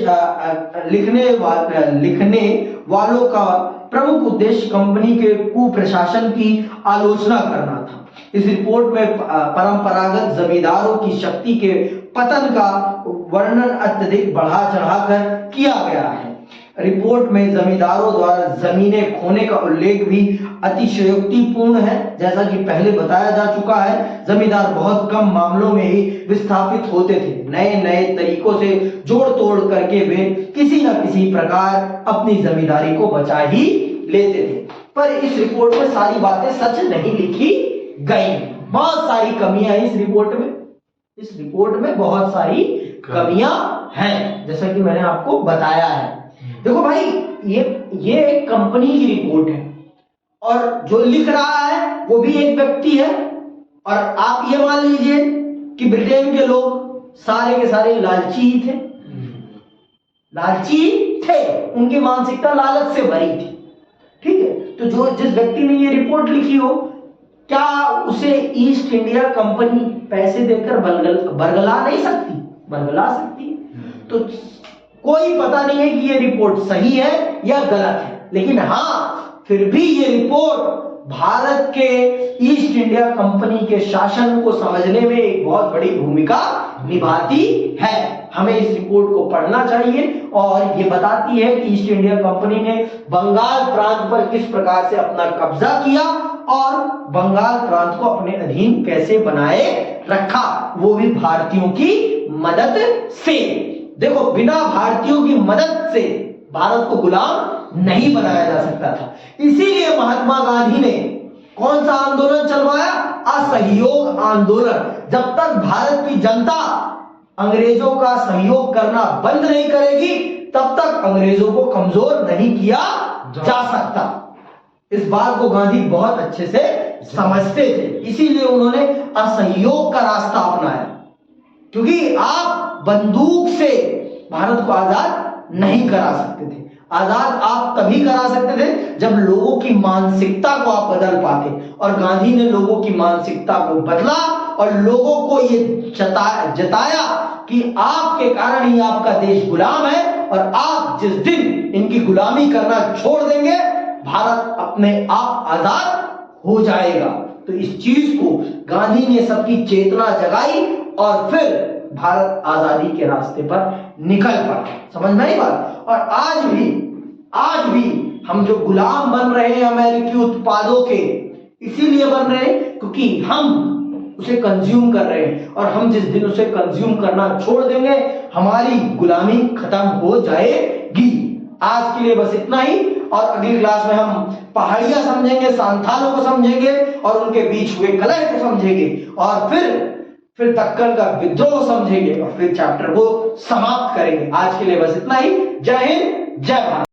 लिखने वालों का प्रमुख उद्देश्य कंपनी के कुप्रशासन की आलोचना करना था। इस रिपोर्ट में परंपरागत जमींदारों की शक्ति के पतन का वर्णन अत्यधिक बढ़ा चढ़ाकर किया गया है। रिपोर्ट में जमींदारों द्वारा जमीनें खोने का उल्लेख भी अतिशयोक्तिपूर्ण है। जैसा कि पहले बताया जा चुका है, जमींदार बहुत कम मामलों में ही विस्थापित होते थे। नए नए तरीकों से जोड़ तोड़ करके वे किसी न किसी प्रकार अपनी जमींदारी को बचा ही लेते थे। पर इस रिपोर्ट में सारी बातें सच नहीं लिखी गई। बहुत सारी कमियां हैं इस रिपोर्ट में। इस रिपोर्ट में बहुत सारी कमियां हैं, जैसा कि मैंने आपको बताया है। देखो भाई, ये एक कंपनी की रिपोर्ट है और जो लिख रहा है वो भी एक व्यक्ति है। और आप ये मान लीजिए कि ब्रिटेन के लोग सारे के सारे लालची ही थे, उनकी मानसिकता लालच से भरी थी। ठीक है, तो जो जिस व्यक्ति ने ये रिपोर्ट लिखी हो, क्या उसे ईस्ट इंडिया कंपनी पैसे देकर बरगला नहीं सकती? बरगला सकती है। तो कोई पता नहीं है कि ये रिपोर्ट सही है या गलत है, लेकिन हाँ, फिर भी ये रिपोर्ट भारत के ईस्ट इंडिया कंपनी के शासन को समझने में एक बहुत बड़ी भूमिका निभाती है। हमें इस रिपोर्ट को पढ़ना चाहिए और ये बताती है कि ईस्ट इंडिया कंपनी ने बंगाल प्रांत पर किस प्रकार से अपना कब्जा किया और बंगाल प्रांत को अपने अधीन कैसे बनाए रखा, वो भी भारतीयों की मदद से। देखो, बिना भारतीयों की मदद से भारत को गुलाम नहीं बनाया जा सकता था। इसीलिए महात्मा गांधी ने कौन सा आंदोलन चलवाया? असहयोग आंदोलन। जब तक भारत की जनता अंग्रेजों का सहयोग करना बंद नहीं करेगी, तब तक अंग्रेजों को कमजोर नहीं किया जा सकता। इस बात को गांधी बहुत अच्छे से समझते थे, इसीलिए उन्होंने असहयोग का रास्ता अपनाया। क्योंकि आप बंदूक से भारत को आजाद नहीं करा सकते थे। आजाद आप तभी करा सकते थे जब लोगों की मानसिकता को आप बदल पाते, और गांधी ने लोगों की मानसिकता को बदला और लोगों को ये जताया कि आपके कारण ही आपका देश गुलाम है और आप जिस दिन इनकी गुलामी करना छोड़ देंगे, भारत अपने आप आजाद हो जाएगा। तो इस चीज को गांधी ने सबकी चेतना जगाई और फिर भारत आजादी के रास्ते पर निकल पड़ा। समझ में आई बात? और आज भी हम जो गुलाम बन रहे हैं अमेरिकी उत्पादों के, इसीलिए बन रहे हैं क्योंकि हम उसे कंज्यूम कर रहे हैं, और हम जिस दिन उसे कंज्यूम करना छोड़ देंगे, हमारी गुलामी खत्म हो जाएगी। आज के लिए बस इतना ही, और अगली क्लास में हम पहाड़ियां समझेंगे, सांथालों को समझेंगे और उनके बीच हुए कलह को समझेंगे, और फिर दक्कन का विद्रोह समझेंगे और फिर चैप्टर को समाप्त करेंगे। आज के लिए बस इतना ही। जय हिंद, जय भारत।